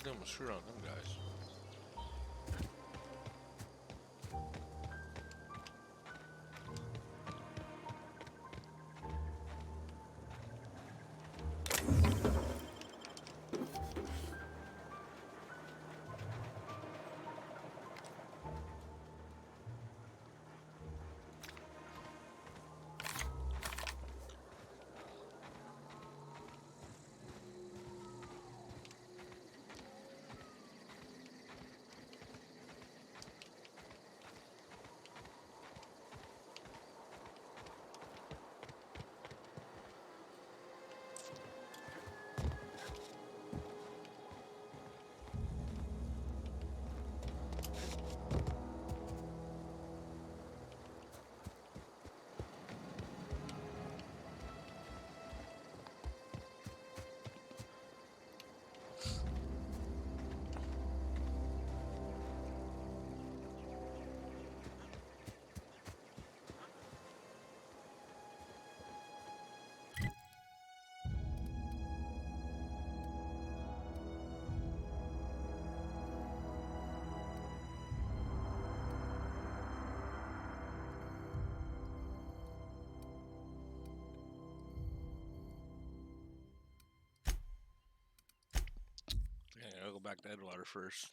[SPEAKER 1] them a shirt on them guys. Yeah, I'll go back to Edgewater first.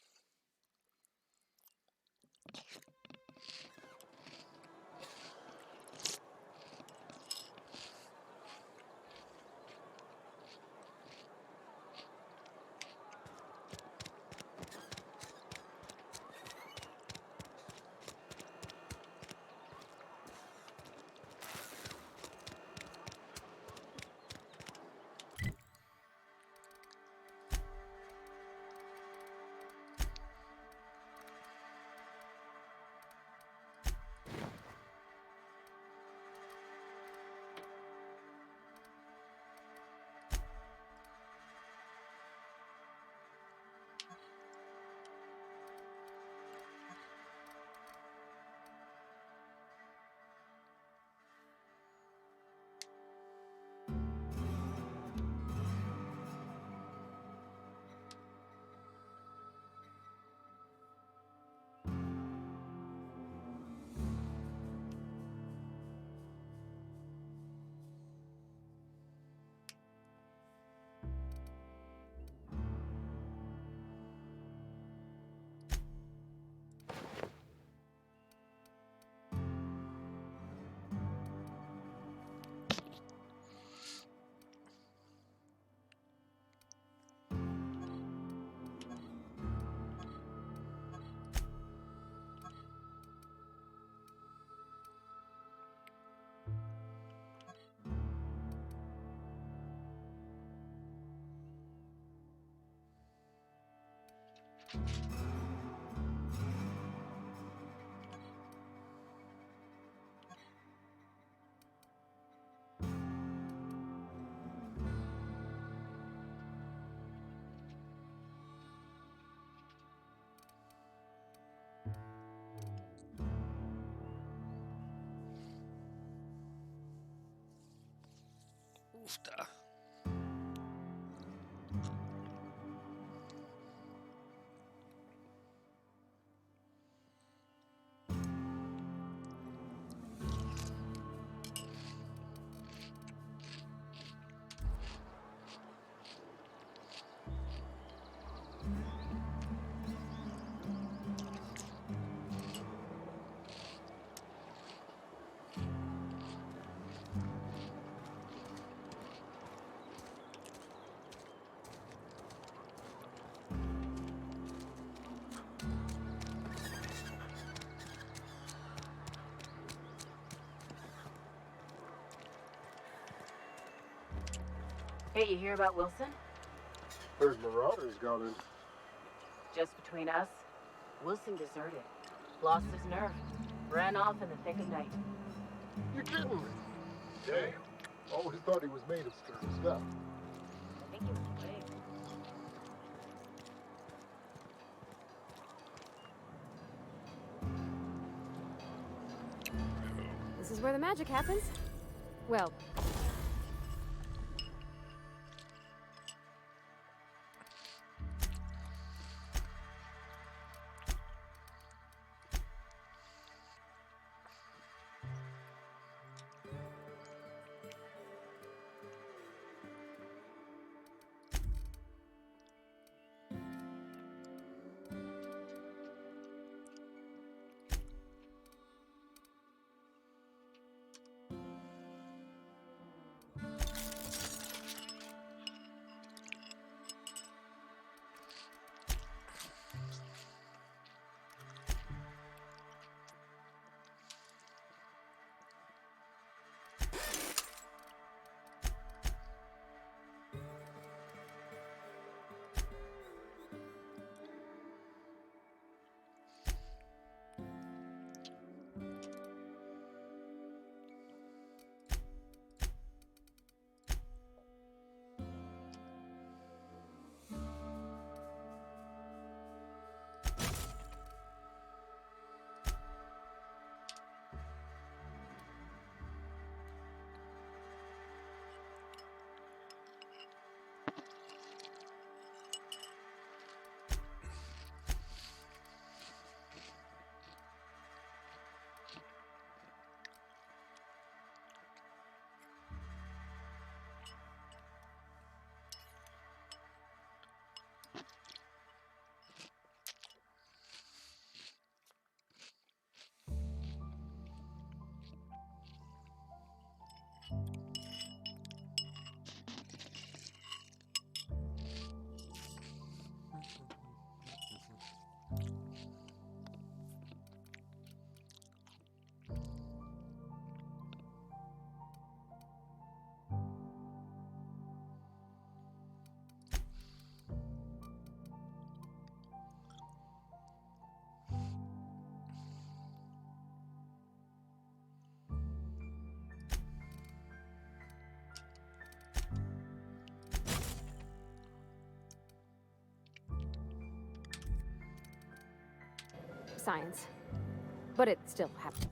[SPEAKER 1] Oofta.
[SPEAKER 13] Hey, you hear about Wilson?
[SPEAKER 14] Heard Marauders got in.
[SPEAKER 13] Just between us, Wilson deserted. Lost his nerve. Ran off in the thick of night.
[SPEAKER 14] You're kidding me. Damn. Always thought he was made of sturdy stuff.
[SPEAKER 13] I think he was brave.
[SPEAKER 9] This is where the magic happens. Well, science. But it still happened.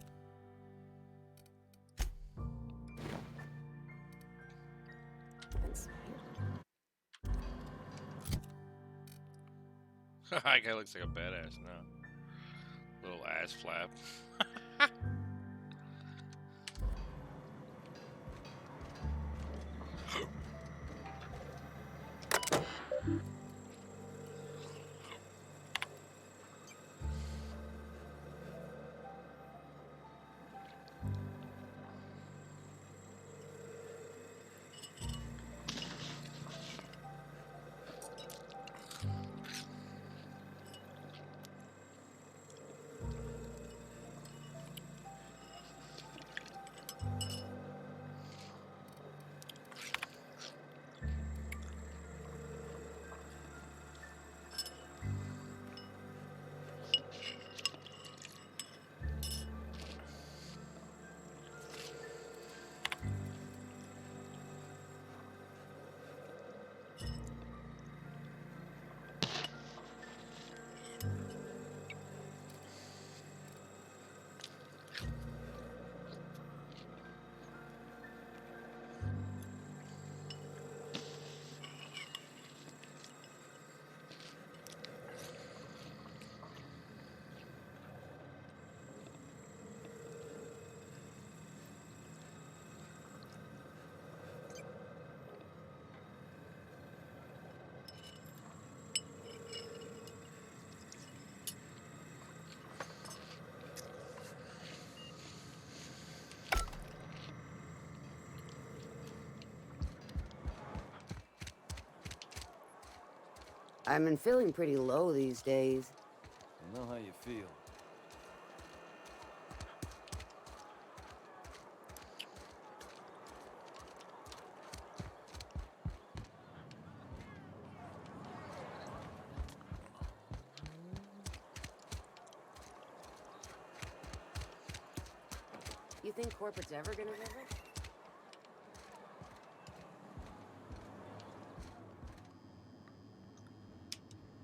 [SPEAKER 1] That guy looks like a badass now. Little ass flap.
[SPEAKER 4] I've been feeling pretty low these days.
[SPEAKER 2] I know how you feel.
[SPEAKER 4] You think corporate's ever gonna visit?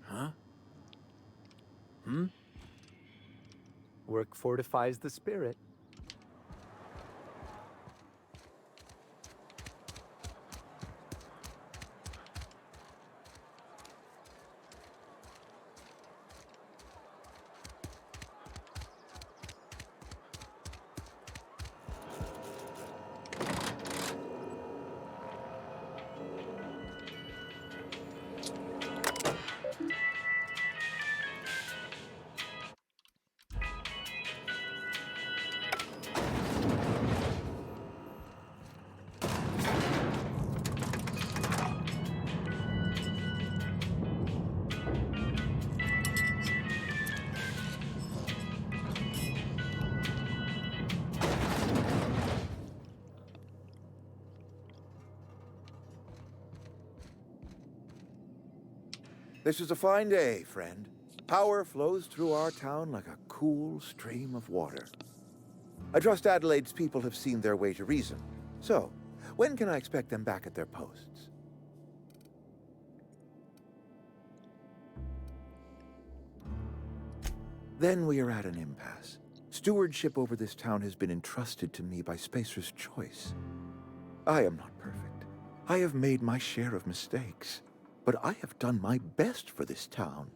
[SPEAKER 3] Huh? Hmm?
[SPEAKER 15] Work fortifies the spirit.
[SPEAKER 8] This is a fine day, friend. Power flows through our town like a cool stream of water. I trust Adelaide's people have seen their way to reason. So, when can I expect them back at their posts? Then we are at an impasse. Stewardship over this town has been entrusted to me by Spacer's Choice. I am not perfect. I have made my share of mistakes. But I have done my best for this town.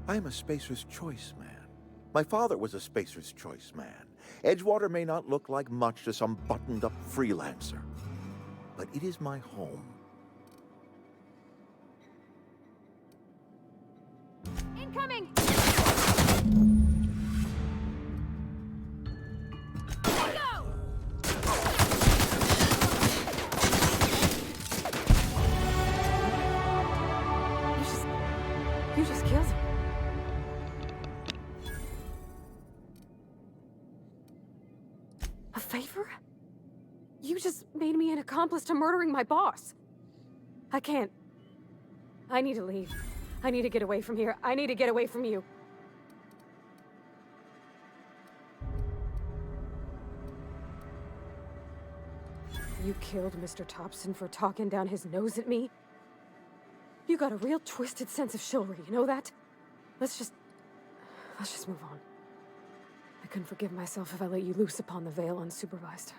[SPEAKER 8] I am a Spacer's Choice man. My father was a Spacer's Choice man. Edgewater may not look like much to some buttoned-up freelancer, but it is my home.
[SPEAKER 9] Incoming! You just killed him. A favor? You just made me an accomplice to murdering my boss. I can't. I need to leave. I need to get away from here. I need to get away from you. You killed Mr. Thompson for talking down his nose at me? You got a real twisted sense of chivalry, you know that? Let's just move on. I couldn't forgive myself if I let you loose upon the Vale unsupervised.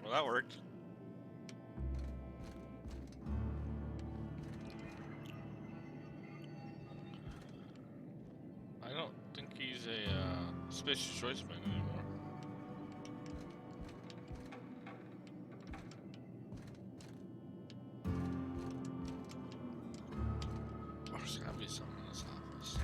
[SPEAKER 1] Well, that worked. I don't think he's a special choice man anymore. There's gotta be something in this office.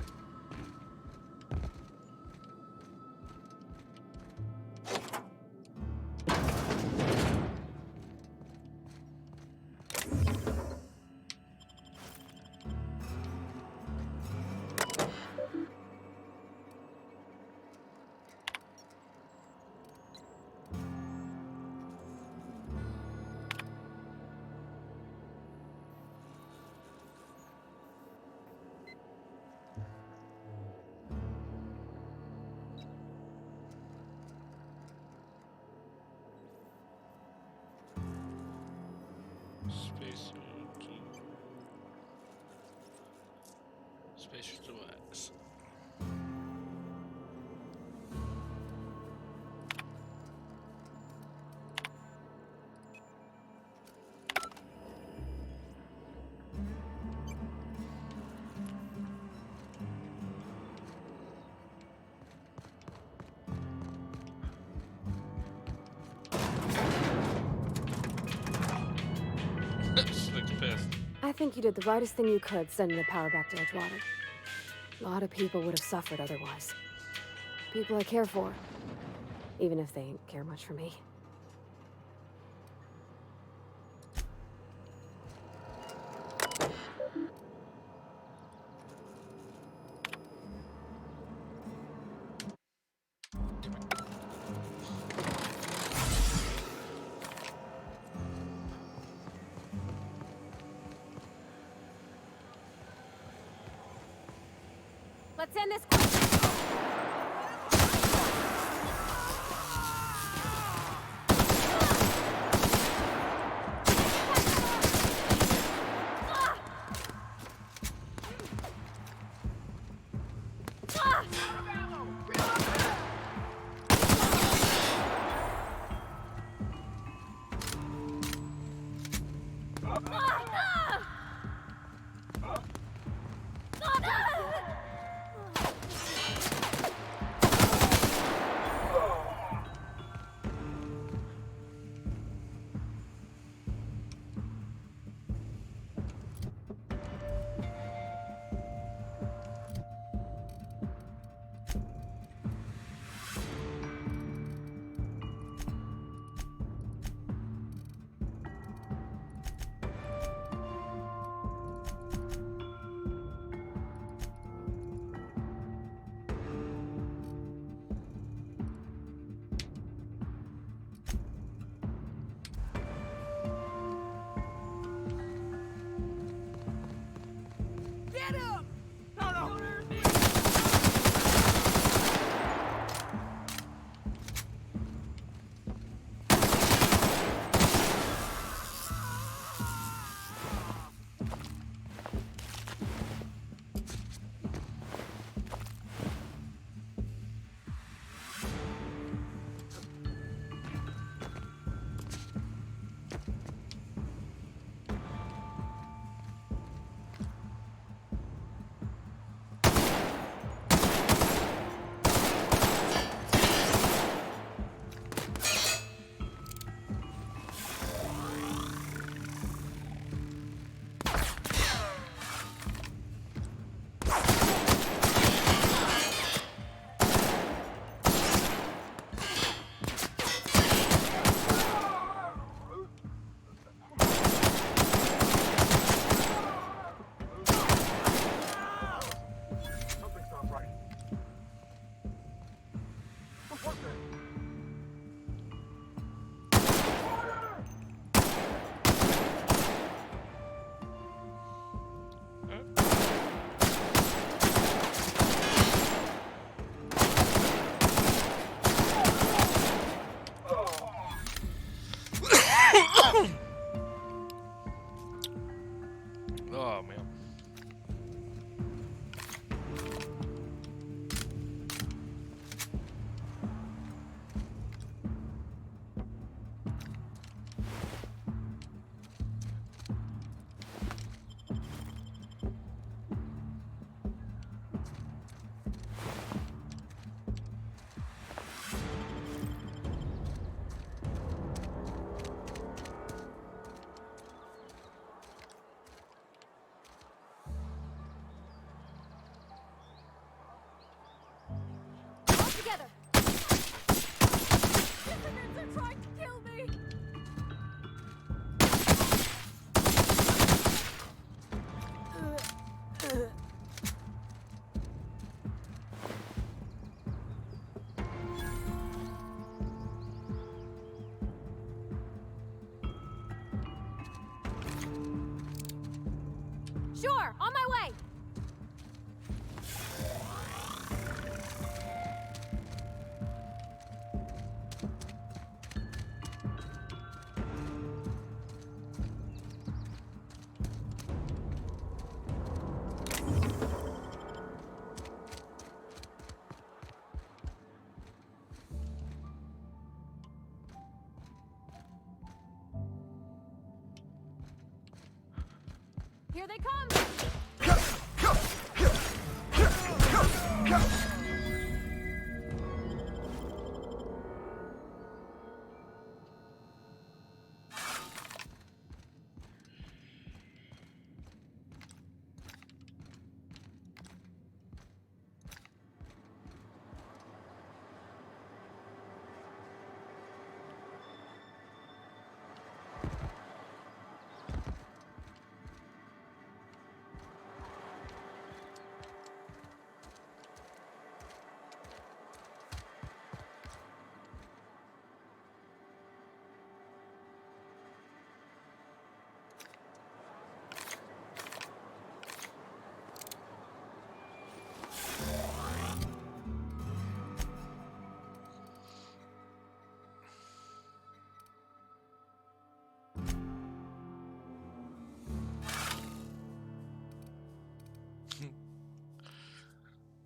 [SPEAKER 1] Spacer to X. Slick's pissed.
[SPEAKER 9] I think you did the rightest thing you could sending the power back to Edgewater. A lot of people would have suffered otherwise. People I care for, even if they ain't care much for me. Let's end this quick. Here they come!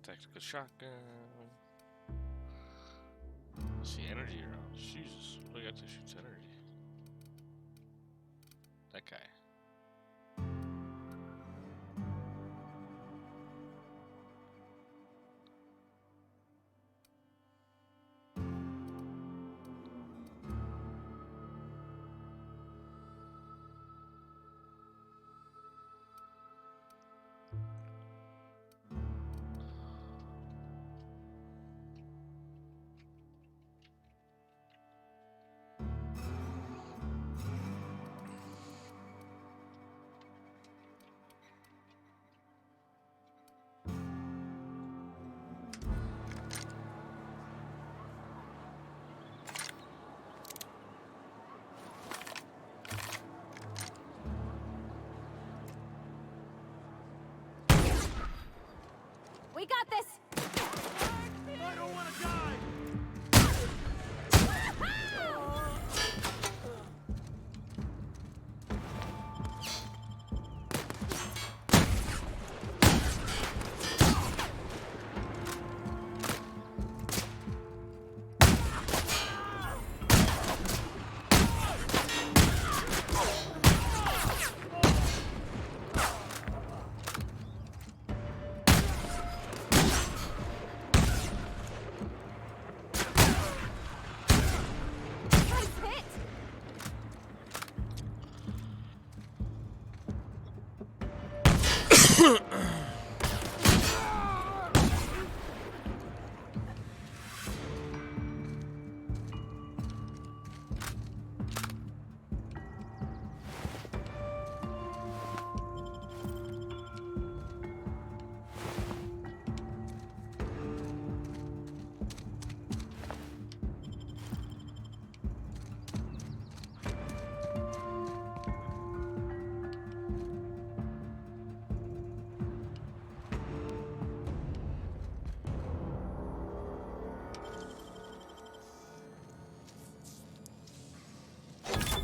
[SPEAKER 1] Tactical shotgun. See energy around. Jesus, what do I got to shoot energy? That guy.
[SPEAKER 9] We got this!
[SPEAKER 3] I don't want to die!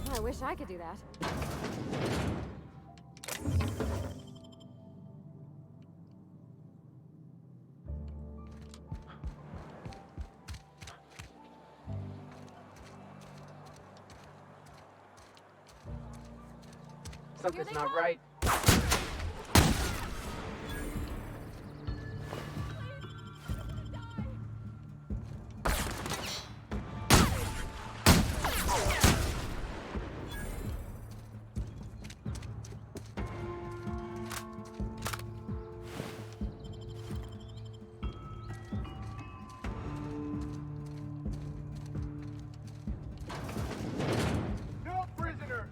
[SPEAKER 9] I wish I could do that.
[SPEAKER 13] Something's not right.
[SPEAKER 14] No prisoners!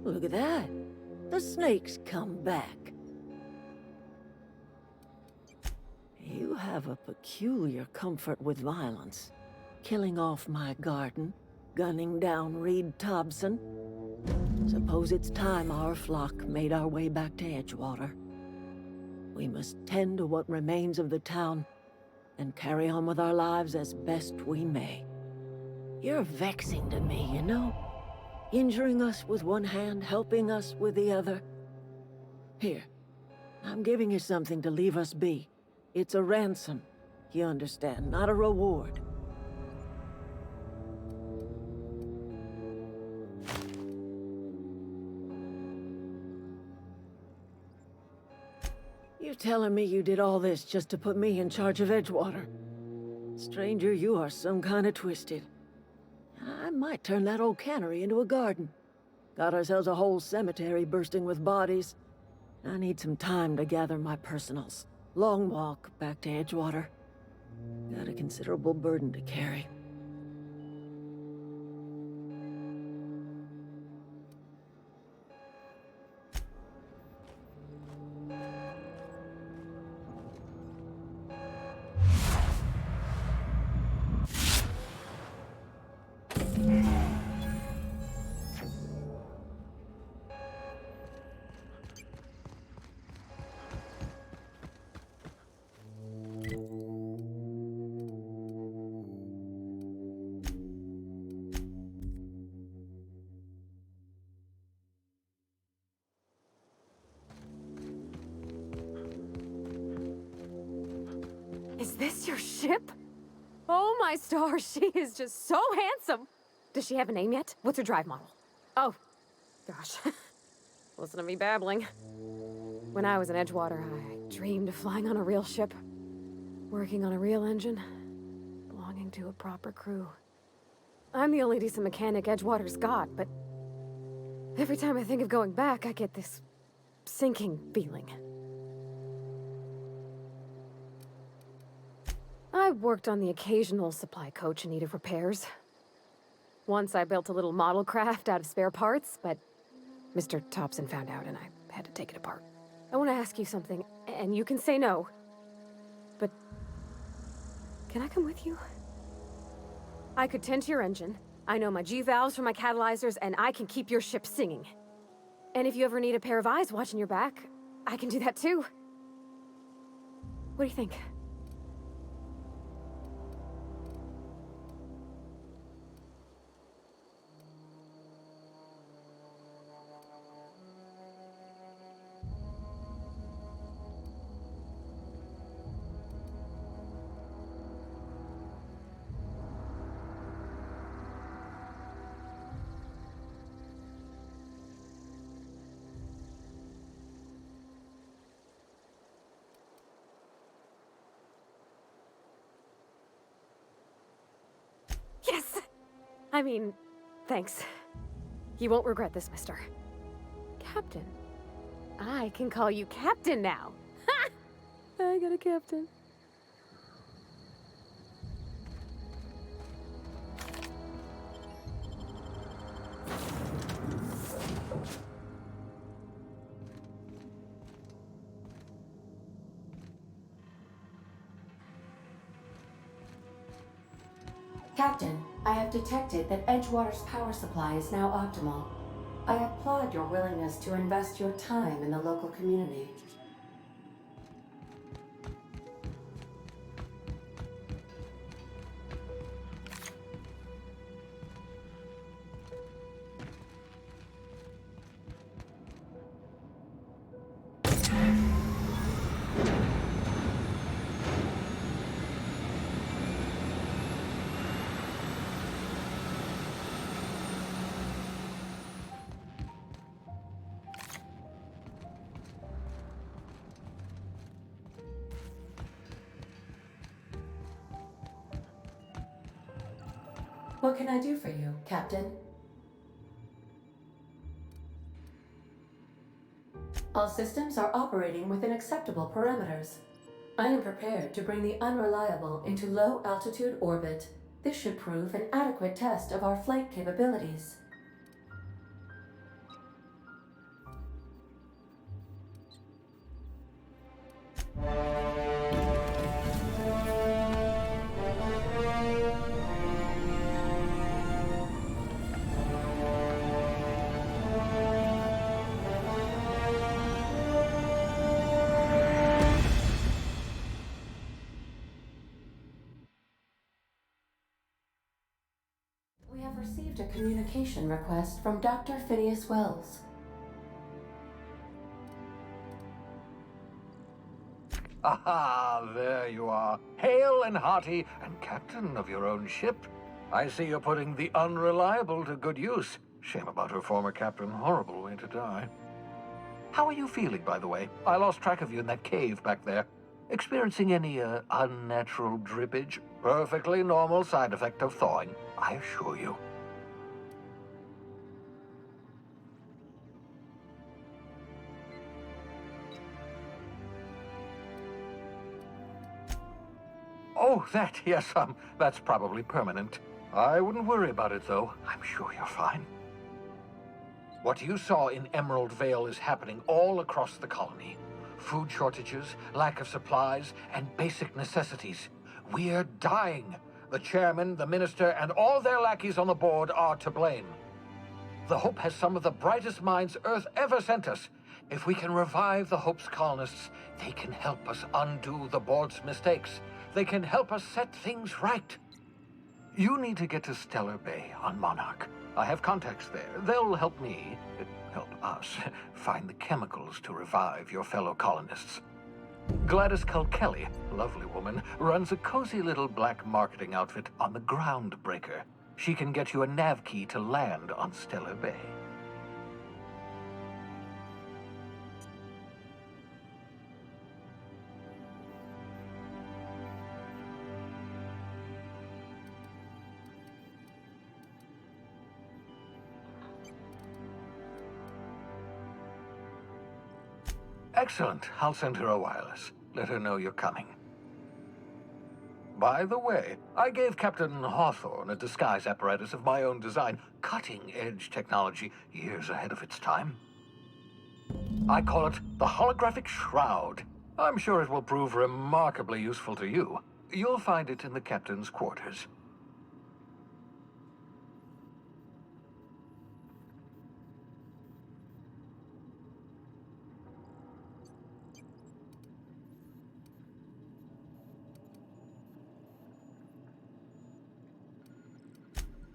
[SPEAKER 11] Look at that. The snake's come back. You have a peculiar comfort with violence. Killing off my garden, gunning down Reed Thompson. Suppose it's time our flock made our way back to Edgewater. We must tend to what remains of the town and carry on with our lives as best we may. You're vexing to me, you know? Injuring us with one hand, helping us with the other. Here, I'm giving you something to leave us be. It's a ransom, you understand, not a reward. You telling me you did all this just to put me in charge of Edgewater? Stranger, you are some kind of twisted. I might turn that old cannery into a garden. Got ourselves a whole cemetery bursting with bodies. I need some time to gather my personals. Long walk back to Edgewater. Got a considerable burden to carry.
[SPEAKER 9] Is this your ship? Oh my stars, she is just so handsome. Does she have a name yet? What's her drive model? Oh, gosh. Listen to me babbling. When I was in Edgewater, I dreamed of flying on a real ship, working on a real engine, belonging to a proper crew. I'm the only decent mechanic Edgewater's got, but every time I think of going back, I get this sinking feeling. I worked on the occasional supply coach in need of repairs. Once I built a little model craft out of spare parts, but Mr. Thompson found out and I had to take it apart. I want to ask you something, and you can say no, but can I come with you? I could tend to your engine. I know my G-valves for my catalyzers, and I can keep your ship singing. And if you ever need a pair of eyes watching your back, I can do that too. What do you think? Yes! I mean, thanks. You won't regret this, mister. Captain. I can call you Captain now. Ha! I got a captain.
[SPEAKER 15] Captain, I have detected that Edgewater's power supply is now optimal. I applaud your willingness to invest your time in the local community. What can I do for you, Captain? All systems are operating within acceptable parameters. I am prepared to bring the unreliable into low-altitude orbit. This should prove an adequate test of our flight capabilities. We have received a communication request from Dr. Phineas Wells.
[SPEAKER 16] Aha, there you are. Hale and hearty, and captain of your own ship. I see you're putting the unreliable to good use. Shame about her former captain. Horrible way to die. How are you feeling, by the way? I lost track of you in that cave back there. Experiencing any, unnatural drippage? Perfectly normal side effect of thawing, I assure you. Oh, that, yes, that's probably permanent. I wouldn't worry about it, though. I'm sure you're fine. What you saw in Emerald Vale is happening all across the colony. Food shortages, lack of supplies, and basic necessities. We're dying. The chairman, the minister, and all their lackeys on the board are to blame. The Hope has some of the brightest minds Earth ever sent us. If we can revive the Hope's colonists, they can help us undo the board's mistakes. They can help us set things right. You need to get to Stellar Bay on Monarch. I have contacts there. They'll help me, help us, find the chemicals to revive your fellow colonists. Gladys Culkelly, lovely woman, runs a cozy little black marketing outfit on the Groundbreaker. She can get you a nav key to land on Stellar Bay. Excellent. I'll send her a wireless. Let her know you're coming. By the way, I gave Captain Hawthorne a disguise apparatus of my own design, cutting-edge technology, years ahead of its time. I call it the Holographic Shroud. I'm sure it will prove remarkably useful to you. You'll find it in the captain's quarters.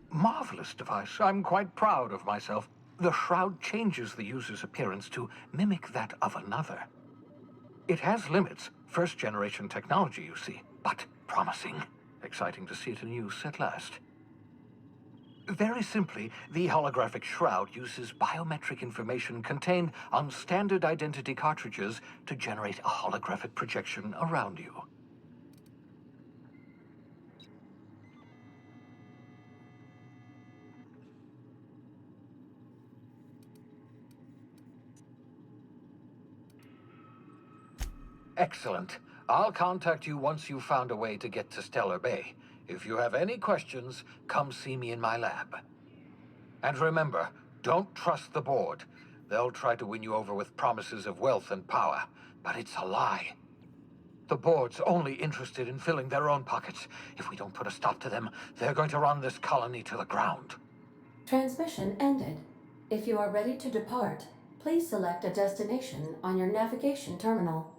[SPEAKER 16] Marvelous device. I'm quite proud of myself. The shroud changes the user's appearance to mimic that of another. It has limits, first-generation technology, you see, but promising. Exciting to see it in use at last. Very simply, the holographic shroud uses biometric information contained on standard identity cartridges to generate a holographic projection around you. Excellent. I'll contact you once you've found a way to get to Stellar Bay. If you have any questions, come see me in my lab. And remember, don't trust the board. They'll try to win you over with promises of wealth and power, but it's a lie. The board's only interested in filling their own pockets. If we don't put a stop to them, they're going to run this colony to the ground.
[SPEAKER 15] Transmission ended. If you are ready to depart, please select a destination on your navigation terminal.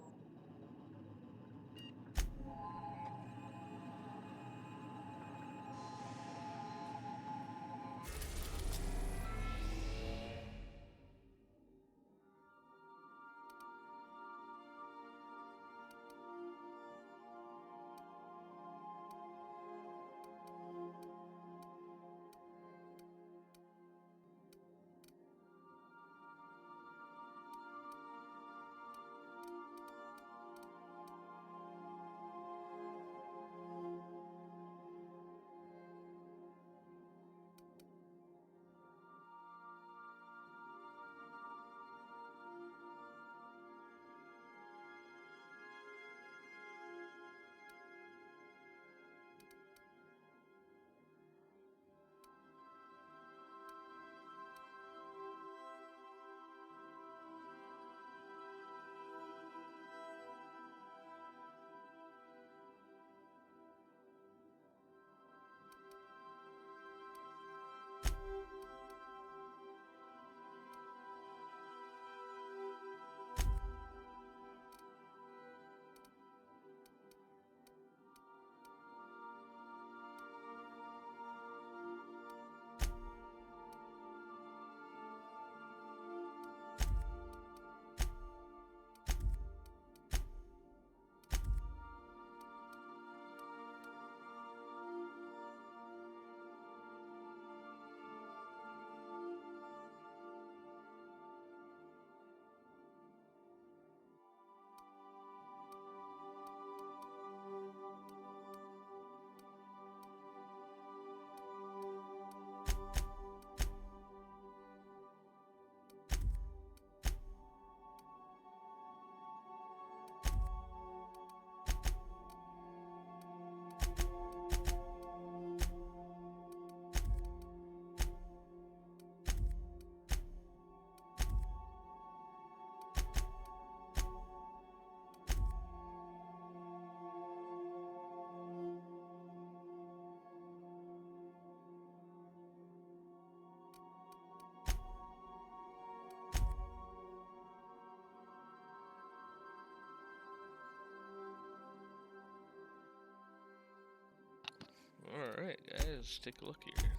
[SPEAKER 1] let's take a look here.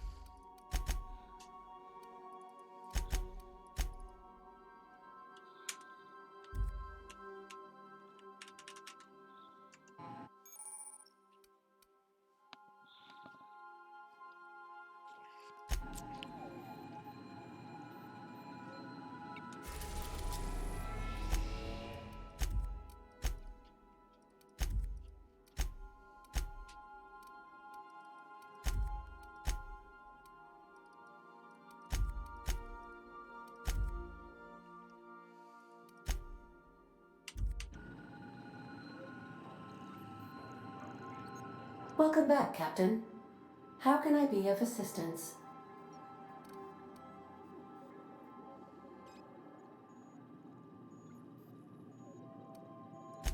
[SPEAKER 15] Welcome back, Captain. How can I be of assistance?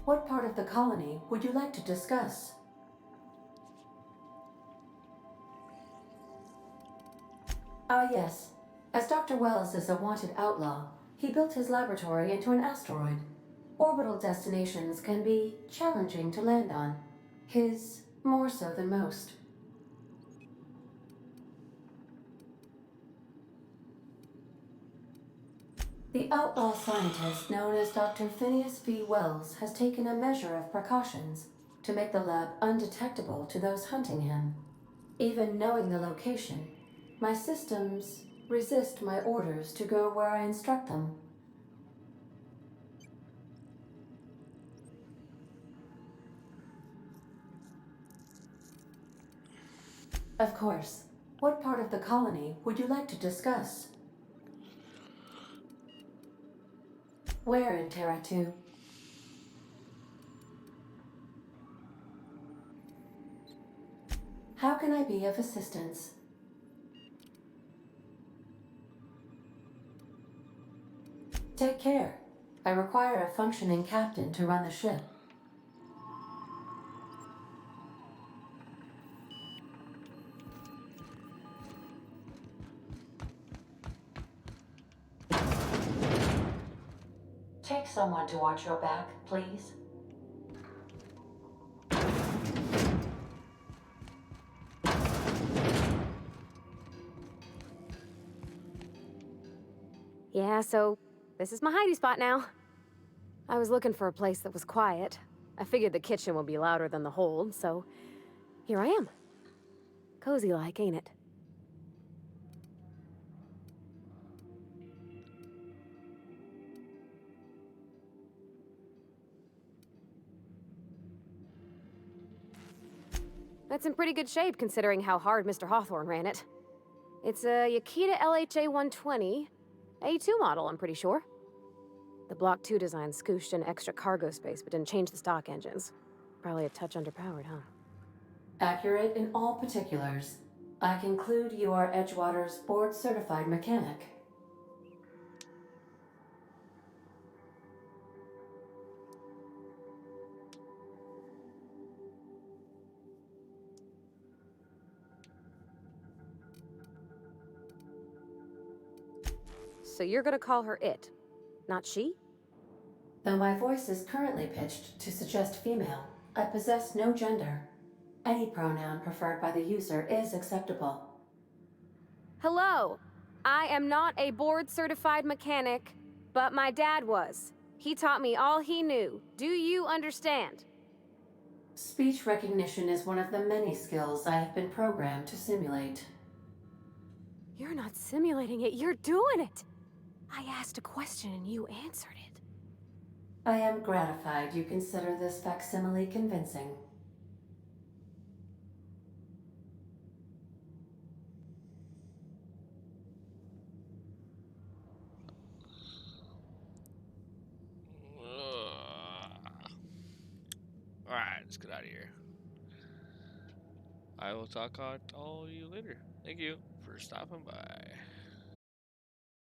[SPEAKER 15] What part of the colony would you like to discuss? Ah, yes. As Dr. Wells is a wanted outlaw, he built his laboratory into an asteroid. Orbital destinations can be challenging to land on. His more so than most. The outlaw scientist known as Dr. Phineas V. Wells has taken a measure of precautions to make the lab undetectable to those hunting him. Even knowing the location, my systems resist my orders to go where I instruct them. Of course. What part of the colony would you like to discuss? Where in Terra 2? How can I be of assistance? Take care. I require a functioning captain to run the ship. Take someone to watch your back, please.
[SPEAKER 9] Yeah, so this is my hidey spot now. I was looking for a place that was quiet. I figured the kitchen would be louder than the hold, so here I am. Cozy like, ain't it? That's in pretty good shape considering how hard Mr. Hawthorne ran it. It's a Yakita LHA 120, A2 model, I'm pretty sure. The Block 2 design scooshed in extra cargo space but didn't change the stock engines. Probably a touch underpowered, huh?
[SPEAKER 15] Accurate in all particulars. I conclude you are Edgewater's board-certified mechanic.
[SPEAKER 9] So you're gonna call her it, not she?
[SPEAKER 15] Though my voice is currently pitched to suggest female, I possess no gender. Any pronoun preferred by the user is acceptable.
[SPEAKER 9] Hello! I am not a board-certified mechanic, but my dad was. He taught me all he knew. Do you understand?
[SPEAKER 15] Speech recognition is one of the many skills I have been programmed to simulate.
[SPEAKER 9] You're not simulating it, you're doing it! I asked a question and you answered it.
[SPEAKER 15] I am gratified you consider this facsimile convincing.
[SPEAKER 1] Alright, let's get out of here. I will talk to all you later. Thank you for stopping by.